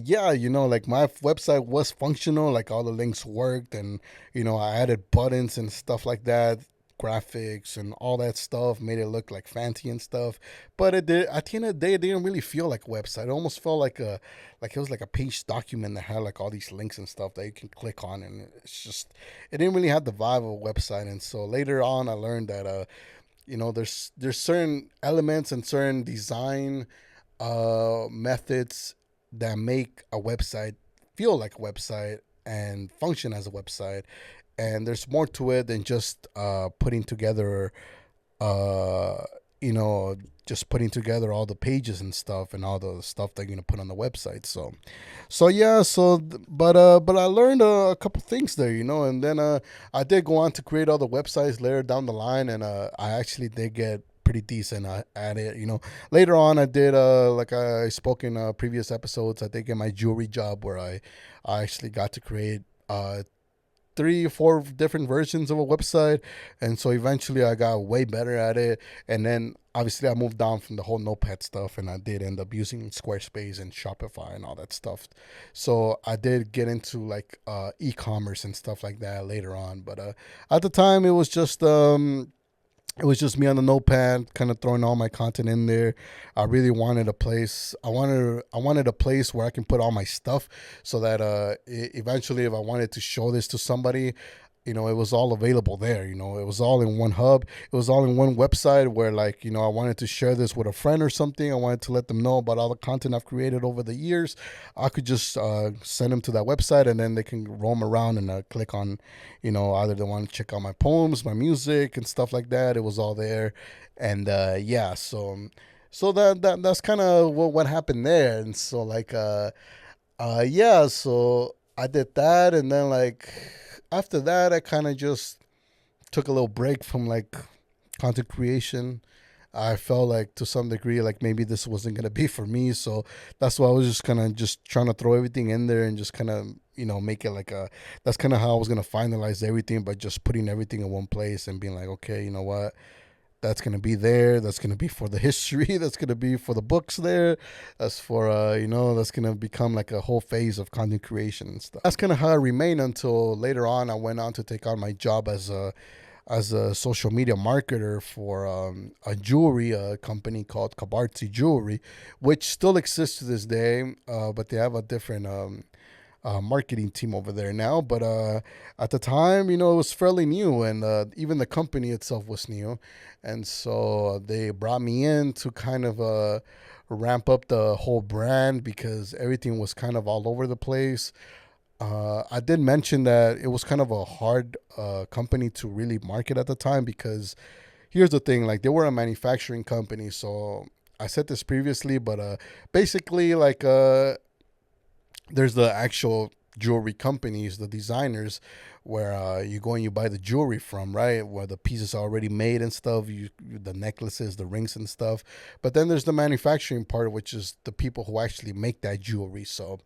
yeah, like my website was functional, like all the links worked, and I added buttons and stuff like that, graphics and all that stuff, made it look like fancy and stuff. But it did at the end of the day, it didn't really feel like a website. It almost felt like it was like a page document that had like all these links and stuff that you can click on, and it didn't really have the vibe of a website. And so later on, I learned that there's certain elements and certain design methods that make a website feel like a website and function as a website. And there's more to it than just putting together, uh, just putting together all the pages and stuff and all the stuff that you're gonna put on the website. So yeah. But I learned a couple things there, and then I did go on to create other websites later down the line, and I actually did get pretty decent at it. Later on, I did like I spoke in previous episodes, I did get my jewelry job where I actually got to create 3 or 4 different versions of a website, and so eventually I got way better at it. And then obviously I moved down from the whole Notepad stuff, and I did end up using Squarespace and Shopify and all that stuff. So I did get into like e-commerce and stuff like that later on, but at the time it was just me on the Notepad, kind of throwing all my content in there. I really wanted a place. I wanted a place where I can put all my stuff, so that eventually, if I wanted to show this to somebody, it was all available there. It was all in one hub. It was all in one website where, like, I wanted to share this with a friend or something. I wanted to let them know about all the content I've created over the years. I could just send them to that website, and then they can roam around and click on, either they want to check out my poems, my music, and stuff like that. It was all there, and yeah, so that's kind of what happened there. And so like yeah, so I did that, and then like after that, I kind of just took a little break from like content creation. I felt like to some degree like maybe this wasn't gonna be for me, so that's why I was just kind of just trying to throw everything in there and just kind of make it like a. That's kind of how I was gonna finalize everything, by just putting everything in one place and being like, okay, you know what, that's going to be there. That's going to be for the history. That's going to be for the books there. That's for, that's going to become like a whole phase of content creation and stuff. That's kind of how I remained until later on. I went on to take on my job as a social media marketer for a jewelry company called Kabartsi Jewelry, which still exists to this day, but they have a different marketing team over there now. But at the time, it was fairly new, and even the company itself was new. And so they brought me in to kind of ramp up the whole brand, because everything was kind of all over the place. I did mention that it was kind of a hard company to really market at the time, because here's the thing, like they were a manufacturing company. So I said this previously, but basically like there's the actual jewelry companies, the designers, where you go and you buy the jewelry from, right? Where the pieces are already made and stuff, the necklaces, the rings and stuff. But then there's the manufacturing part, which is the people who actually make that jewelry. So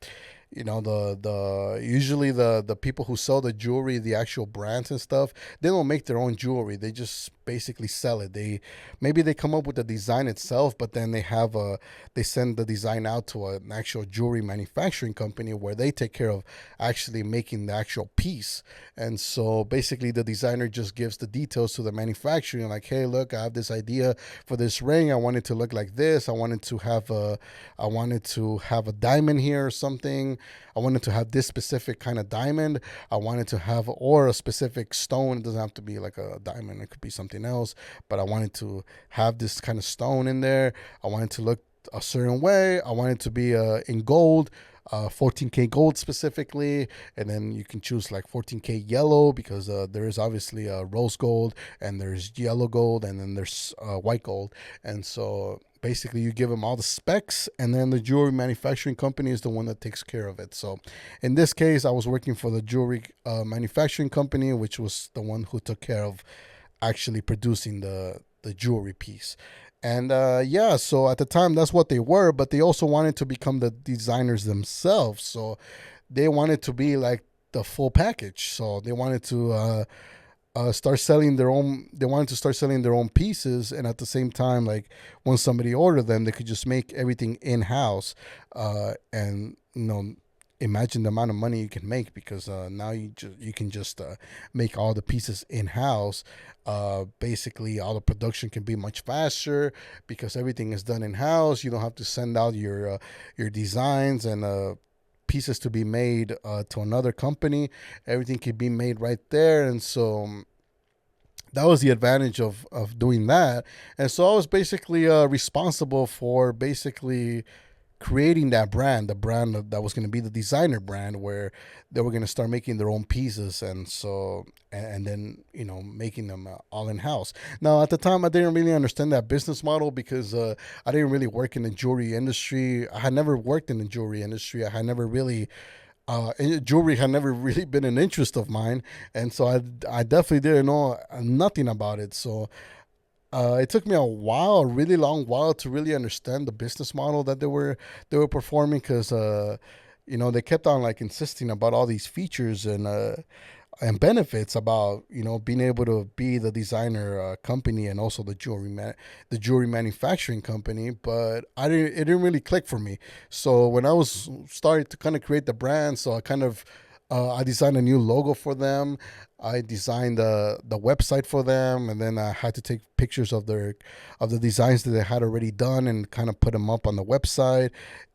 the usually the people who sell the jewelry, the actual brands and stuff, they don't make their own jewelry. They just basically sell it. Maybe they come up with the design itself, but then they send the design out to an actual jewelry manufacturing company where they take care of actually making the actual piece. And so basically the designer just gives the details to the manufacturer, like, hey, look, I have this idea for this ring. I want it to look like this. I wanted to have a diamond here or something. I wanted to have this specific kind of diamond. I wanted to have, or a specific stone. It doesn't have to be like a diamond. It could be something else. But I wanted to have this kind of stone in there. I wanted to look a certain way. I wanted to be in gold. 14K gold specifically, and then you can choose like 14K yellow, because there is obviously rose gold, and there's yellow gold, and then there's white gold. And so basically you give them all the specs, and then the jewelry manufacturing company is the one that takes care of it. So in this case, I was working for the jewelry manufacturing company, which was the one who took care of actually producing the jewelry piece. And yeah, so at the time, that's what they were, but they also wanted to become the designers themselves. So they wanted to be like the full package. So they wanted to start selling their own. They wanted to start selling their own pieces, and at the same time, like, when somebody ordered them, they could just make everything in house. And imagine the amount of money you can make, because now you can just make all the pieces in house. Basically, all the production can be much faster because everything is done in house. You don't have to send out your designs and pieces to be made to another company. Everything can be made right there, and so that was the advantage of doing that. And so I was basically responsible for basically creating that brand, the brand that was going to be the designer brand, where they were going to start making their own pieces, and so and then making them all in house. Now at the time, I didn't really understand that business model, because I didn't really work in the jewelry industry. I had never worked in the jewelry industry. I had never really. Jewelry had never really been an interest of mine, and so I definitely didn't know nothing about it. So it took me a really long while, to really understand the business model that they were performing, because they kept on like insisting about all these features and benefits about being able to be the designer company, and also the jewelry manufacturing company. But it didn't really click for me. So when I was starting to kind of create the brand, so I designed a new logo for them. I designed the website for them, and then I had to take pictures of the designs that they had already done, and kind of put them up on the website,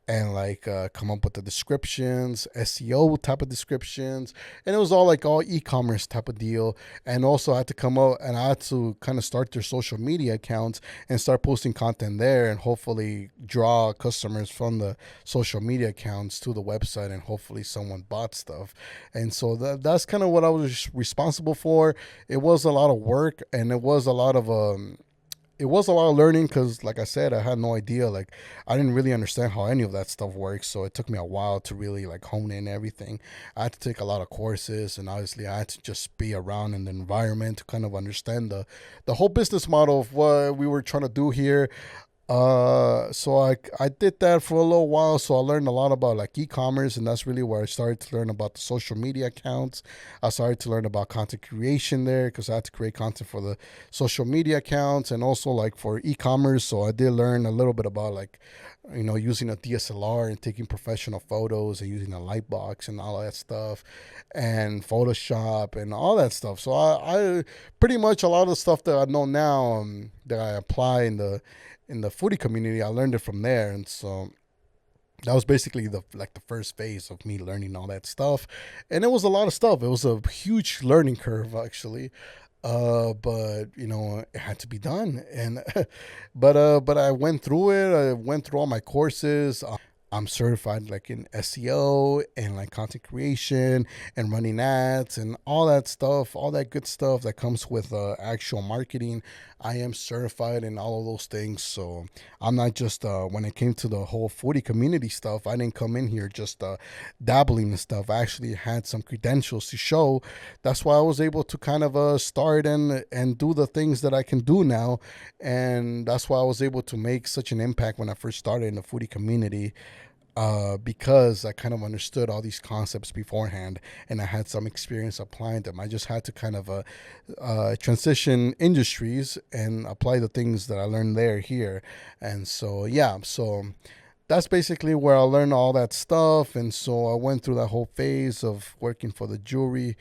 and like come up with the descriptions, SEO type of descriptions, and it was all e-commerce type of deal. And also I had to come out, and I had to kind of start their social media accounts and start posting content there, and hopefully draw customers from the social media accounts to the website, and hopefully someone bought stuff. And so that's kind of what I was responsible for. It was a lot of work, and it was a lot of learning, because like I said, I had no idea. Like, I didn't really understand how any of that stuff works, so it took me a while to really like hone in everything. I had to take a lot of courses, and obviously I had to just be around in the environment to kind of understand the whole business model of what we were trying to do here. So I did that for a little while. So I learned a lot about like e-commerce, and that's really where I started to learn about the social media accounts. I started to learn about content creation there, because I had to create content for the social media accounts, and also like for e-commerce. So I did learn a little bit about like using a DSLR and taking professional photos, and using a light box and all that stuff, and Photoshop and all that stuff. So I pretty much, a lot of the stuff that I know now, that I apply in the foodie community, I learned it from there. And so that was basically the first phase of me learning all that stuff. And it was a lot of stuff. It was a huge learning curve, actually. But it had to be done. And but I went through it. I went through all my courses. I'm certified like in SEO and like content creation and running ads and all that stuff, all that good stuff that comes with actual marketing. I am certified in all of those things. So I'm not just, when it came to the whole foodie community stuff, I didn't come in here just dabbling and stuff. I actually had some credentials to show. That's why I was able to kind of start and do the things that I can do now. And that's why I was able to make such an impact when I first started in the foodie community. because I kind of understood all these concepts beforehand and I had some experience applying them. I just had to kind of transition industries and apply the things that I learned there here. And so, yeah, so that's basically where I learned all that stuff. And so I went through that whole phase of working for the jewelry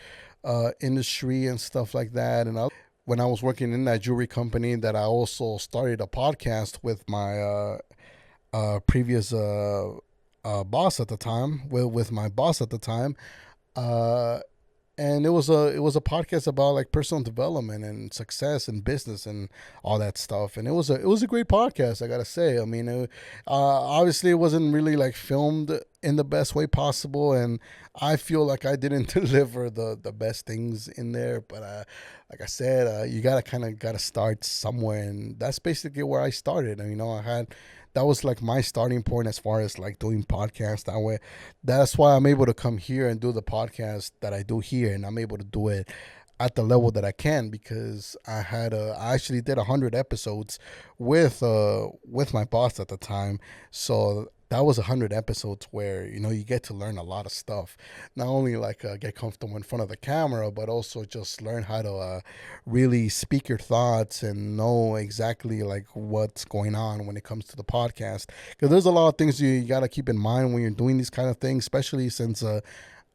industry and stuff like that. And when I was working in that jewelry company, that I also started a podcast with my previous boss at the time, with my boss at the time. Uh, and it was a podcast about like personal development and success and business and all that stuff, and it was a great podcast, I gotta say. I mean, obviously it wasn't really like filmed in the best way possible, and I feel like I didn't deliver the best things in there, but like I said, you gotta start somewhere, and that's basically where I started. And I had that was like my starting point as far as like doing podcasts that way. That's why I'm able to come here and do the podcast that I do here, and I'm able to do it at the level that I can, because I actually did 100 episodes with my boss at the time. So that was 100 episodes where you get to learn a lot of stuff, not only like get comfortable in front of the camera, but also just learn how to really speak your thoughts and know exactly like what's going on when it comes to the podcast, because there's a lot of things you got to keep in mind when you're doing these kind of things, especially since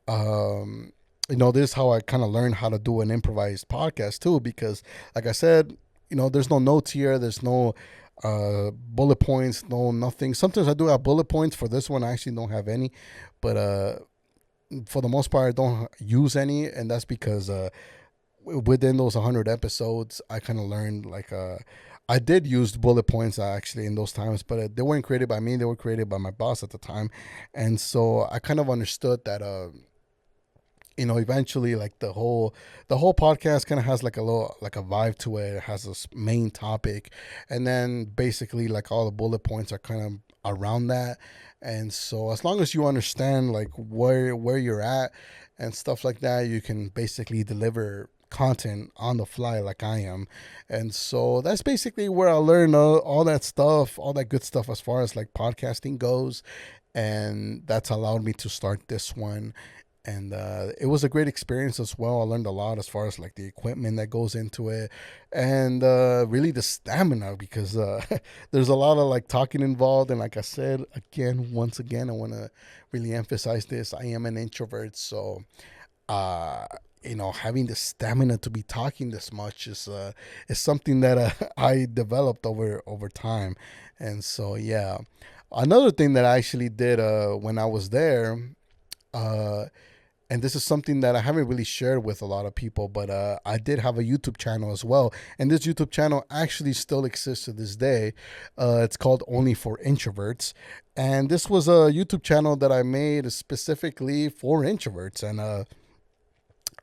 um this is how I kind of learned how to do an improvised podcast too, because like I said, there's no notes here, there's no bullet points, no nothing. Sometimes I do have bullet points. For this one I actually don't have any, but for the most part I don't use any, and that's because within those 100 episodes I kind of learned like I did use bullet points actually in those times, but they weren't created by me, they were created by my boss at the time. And so I kind of understood that eventually like the whole podcast kind of has like a little like a vibe to it. It has this main topic, and then basically like all the bullet points are kind of around that. And so as long as you understand like where you're at and stuff like that, you can basically deliver content on the fly like I am. And so that's basically where I learned all that stuff, all that good stuff as far as like podcasting goes. And that's allowed me to start this one. And it was a great experience as well. I learned a lot as far as like the equipment that goes into it, and really the stamina, because there's a lot of like talking involved. And like I said, once again, I want to really emphasize this: I am an introvert, so having the stamina to be talking this much is something that I developed over time. And so yeah, another thing that I actually did when I was there. Uh, and this is something that I haven't really shared with a lot of people, but I did have a YouTube channel as well. And this YouTube channel actually still exists to this day. It's called Only for Introverts. And this was a YouTube channel that I made specifically for introverts. And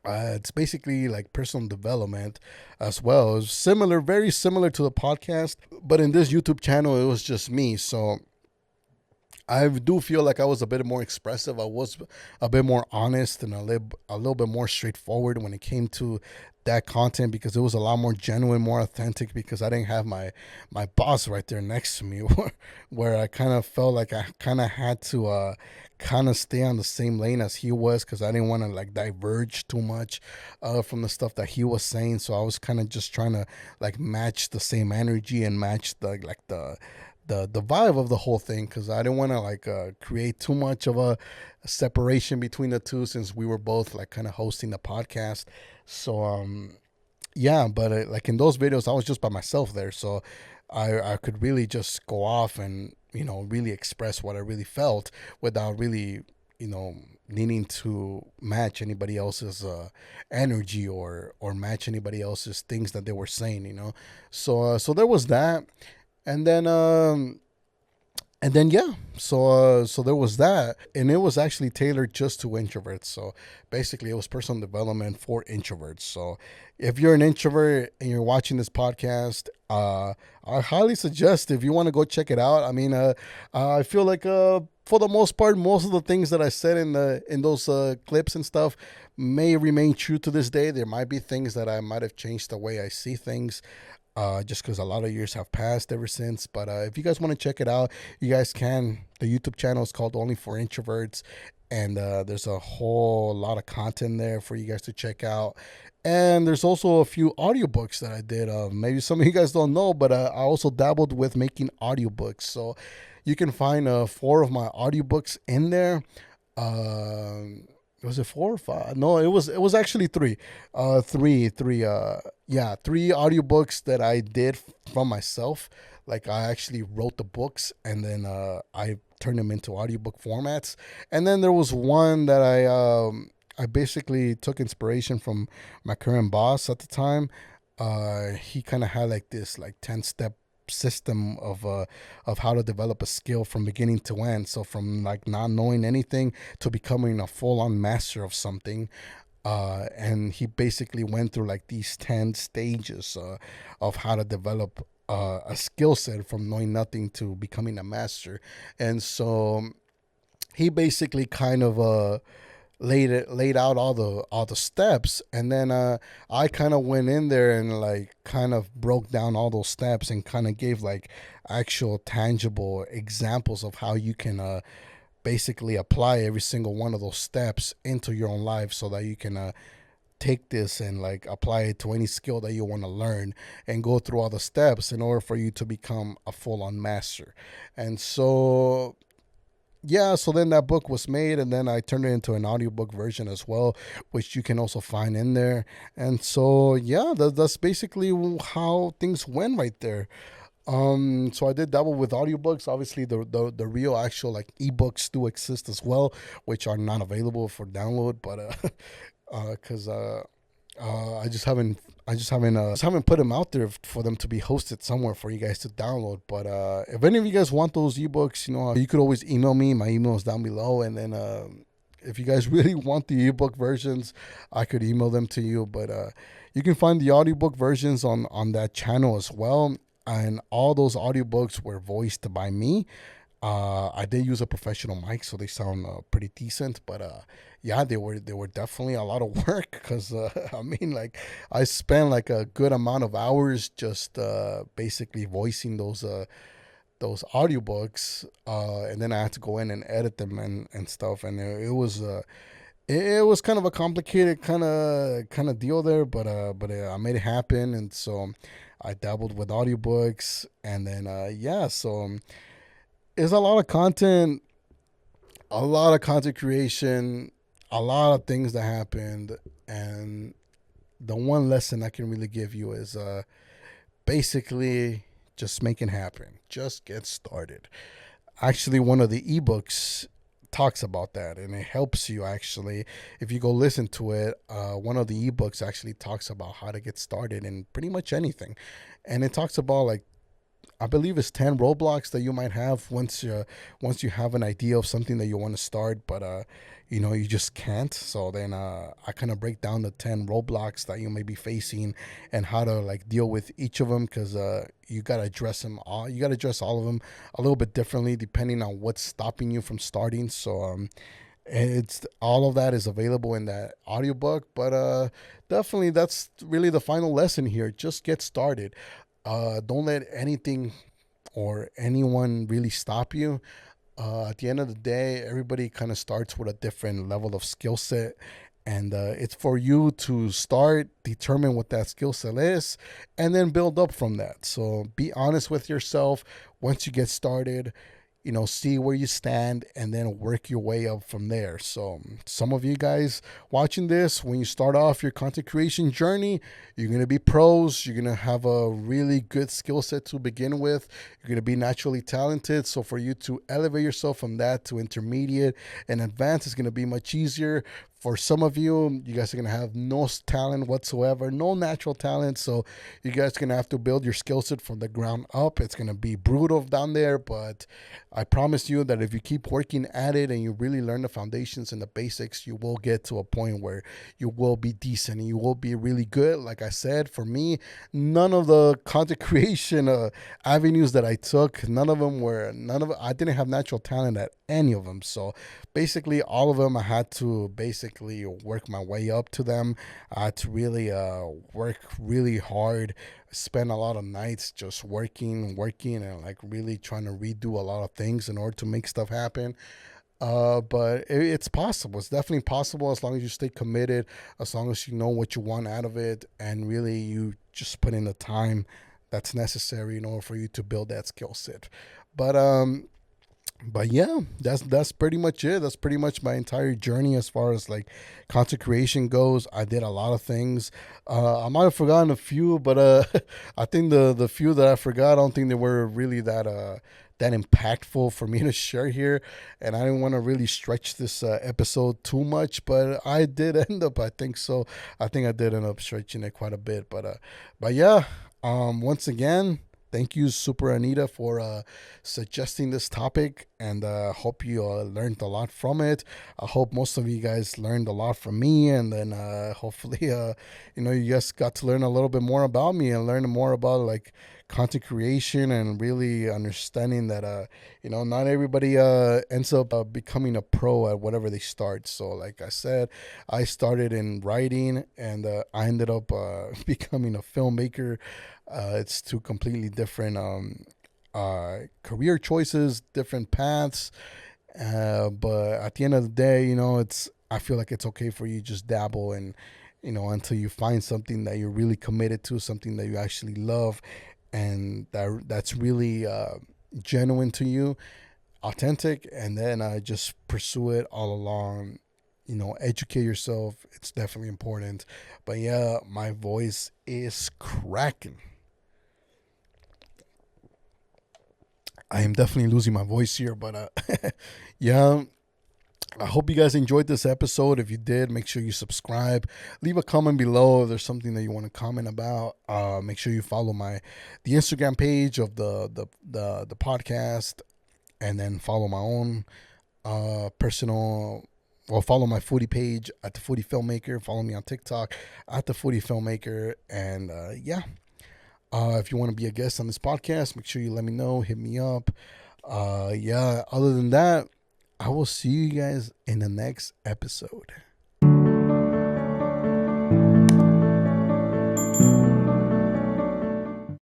it's basically like personal development as well. It's similar, very similar to the podcast. But in this YouTube channel, it was just me. So I do feel like I was a bit more expressive. I was a bit more honest and a little bit more straightforward when it came to that content, because it was a lot more genuine, more authentic, because I didn't have my boss right there next to me where I kind of felt like I kind of had to kind of stay on the same lane as he was, because I didn't want to like diverge too much from the stuff that he was saying. So I was kind of just trying to like match the same energy and match the vibe of the whole thing, because I didn't want to like create too much of a separation between the two, since we were both like kind of hosting the podcast. So yeah, but like in those videos I was just by myself there, so I could really just go off and really express what I really felt without really needing to match anybody else's energy or match anybody else's things that they were saying. So there was that. And then yeah, so there was that, and it was actually tailored just to introverts. So basically, it was personal development for introverts. So if you're an introvert and you're watching this podcast, I highly suggest, if you want to go check it out. I mean, I feel like for the most part, most of the things that I said in those clips and stuff may remain true to this day. There might be things that I might have changed the way I see things. just because a lot of years have passed ever since. But if you guys want to check it out, you guys can. The YouTube channel is called Only for Introverts, and there's a whole lot of content there for you guys to check out. And there's also a few audiobooks that I did. Maybe some of you guys don't know, but I also dabbled with making audiobooks. So you can find 4 of my audiobooks in there. Was it 4 or 5? No, it was actually 3. Three audiobooks that I did from myself. Like I actually wrote the books and then I turned them into audiobook formats. And then there was one that I basically took inspiration from my current boss at the time. He kind of had like this like 10-step system of how to develop a skill from beginning to end. So from like not knowing anything to becoming a full-on master of something. And he basically went through like these 10 stages of how to develop a skill set from knowing nothing to becoming a master. And so he basically kind of laid out all the steps, and then I kind of went in there and like kind of broke down all those steps and kind of gave like actual tangible examples of how you can basically apply every single one of those steps into your own life, so that you can take this and like apply it to any skill that you want to learn and go through all the steps in order for you to become a full-on master. And so yeah, so then that book was made, and then I turned it into an audiobook version as well, which you can also find in there. And so yeah, that's basically how things went right there. So I did dabble with audiobooks. Obviously, the real actual like ebooks do exist as well, which are not available for download, but because I just haven't put them out there for them to be hosted somewhere for you guys to download. But if any of you guys want those ebooks, you could always email me. My email is down below. And then if you guys really want the ebook versions, I could email them to you. But you can find the audiobook versions on that channel as well. And all those audiobooks were voiced by me. I did use a professional mic, so they sound pretty decent. But yeah, they were definitely a lot of work, because I mean, like I spent like a good amount of hours just basically voicing those audiobooks, and then I had to go in and edit them and stuff, and it was kind of a complicated kind of deal there, but I made it happen. And so I dabbled with audiobooks, and then yeah, so. It's a lot of content creation, a lot of things that happened. And the one lesson I can really give you is basically just make it happen. Just get started. Actually, one of the ebooks talks about that, and it helps you actually. If you go listen to it, one of the ebooks actually talks about how to get started in pretty much anything. And it talks about like, I believe it's 10 roadblocks that you might have once you have an idea of something that you want to start, but you just can't. So then I kind of break down the 10 roadblocks that you may be facing and how to like deal with each of them, because you got to address them all. You got to address all of them a little bit differently depending on what's stopping you from starting. So it's all of that is available in that audiobook, but definitely that's really the final lesson here. Just get started. Don't let anything or anyone really stop you. At the end of the day, everybody kind of starts with a different level of skill set. And it's for you to start, determine what that skill set is, and then build up from that. So be honest with yourself once you get started. See where you stand and then work your way up from there. So some of you guys watching this, when you start off your content creation journey, you're going to be pros. You're going to have a really good skill set to begin with. You're going to be naturally talented. So for you to elevate yourself from that to intermediate and advanced is going to be much easier. For some of you, you guys are going to have no talent whatsoever, no natural talent. So you guys are going to have to build your skill set from the ground up. It's going to be brutal down there, but I promise you that if you keep working at it and you really learn the foundations and the basics, you will get to a point where you will be decent and you will be really good. Like I said, for me, none of the content creation avenues that I took, I didn't have natural talent at any of them. So basically all of them I had to basically work my way up to them. To really work really hard, spend a lot of nights just working, and like really trying to redo a lot of things in order to make stuff happen. But it's possible. It's definitely possible as long as you stay committed, as long as you know what you want out of it, and really you just put in the time that's necessary in order for you to build that skill set. But but yeah, that's pretty much it. That's pretty much my entire journey as far as like content creation goes. I did a lot of things. I might have forgotten a few, but I think the few that I forgot, I don't think they were really that impactful for me to share here. And I didn't want to really stretch this episode too much, but I did end up. I think so. I think I did end up stretching it quite a bit. But yeah. Once again, thank you, Super Anita, for suggesting this topic, and hope you learned a lot from it. I hope most of you guys learned a lot from me, and then hopefully, you guys got to learn a little bit more about me and learn more about like content creation and really understanding that not everybody ends up becoming a pro at whatever they start. So like I said, I started in writing, and I ended up becoming a filmmaker. It's two completely different career choices, different paths. But at the end of the day, I feel like it's okay for you to just dabble and until you find something that you're really committed to, something that you actually love, and that's really genuine to you, authentic, and then just pursue it all along. Educate yourself. It's definitely important. But yeah, my voice is cracking. I am definitely losing my voice here, but yeah. I hope you guys enjoyed this episode. If you did, make sure you subscribe. Leave a comment below if there's something that you want to comment about. Make sure you follow the Instagram page of the podcast, and then follow my own personal. Well, follow my foodie page at the Foodie Filmmaker. Follow me on TikTok at the Foodie Filmmaker, and yeah. If you want to be a guest on this podcast, make sure you let me know. Hit me up. Yeah. Other than that, I will see you guys in the next episode.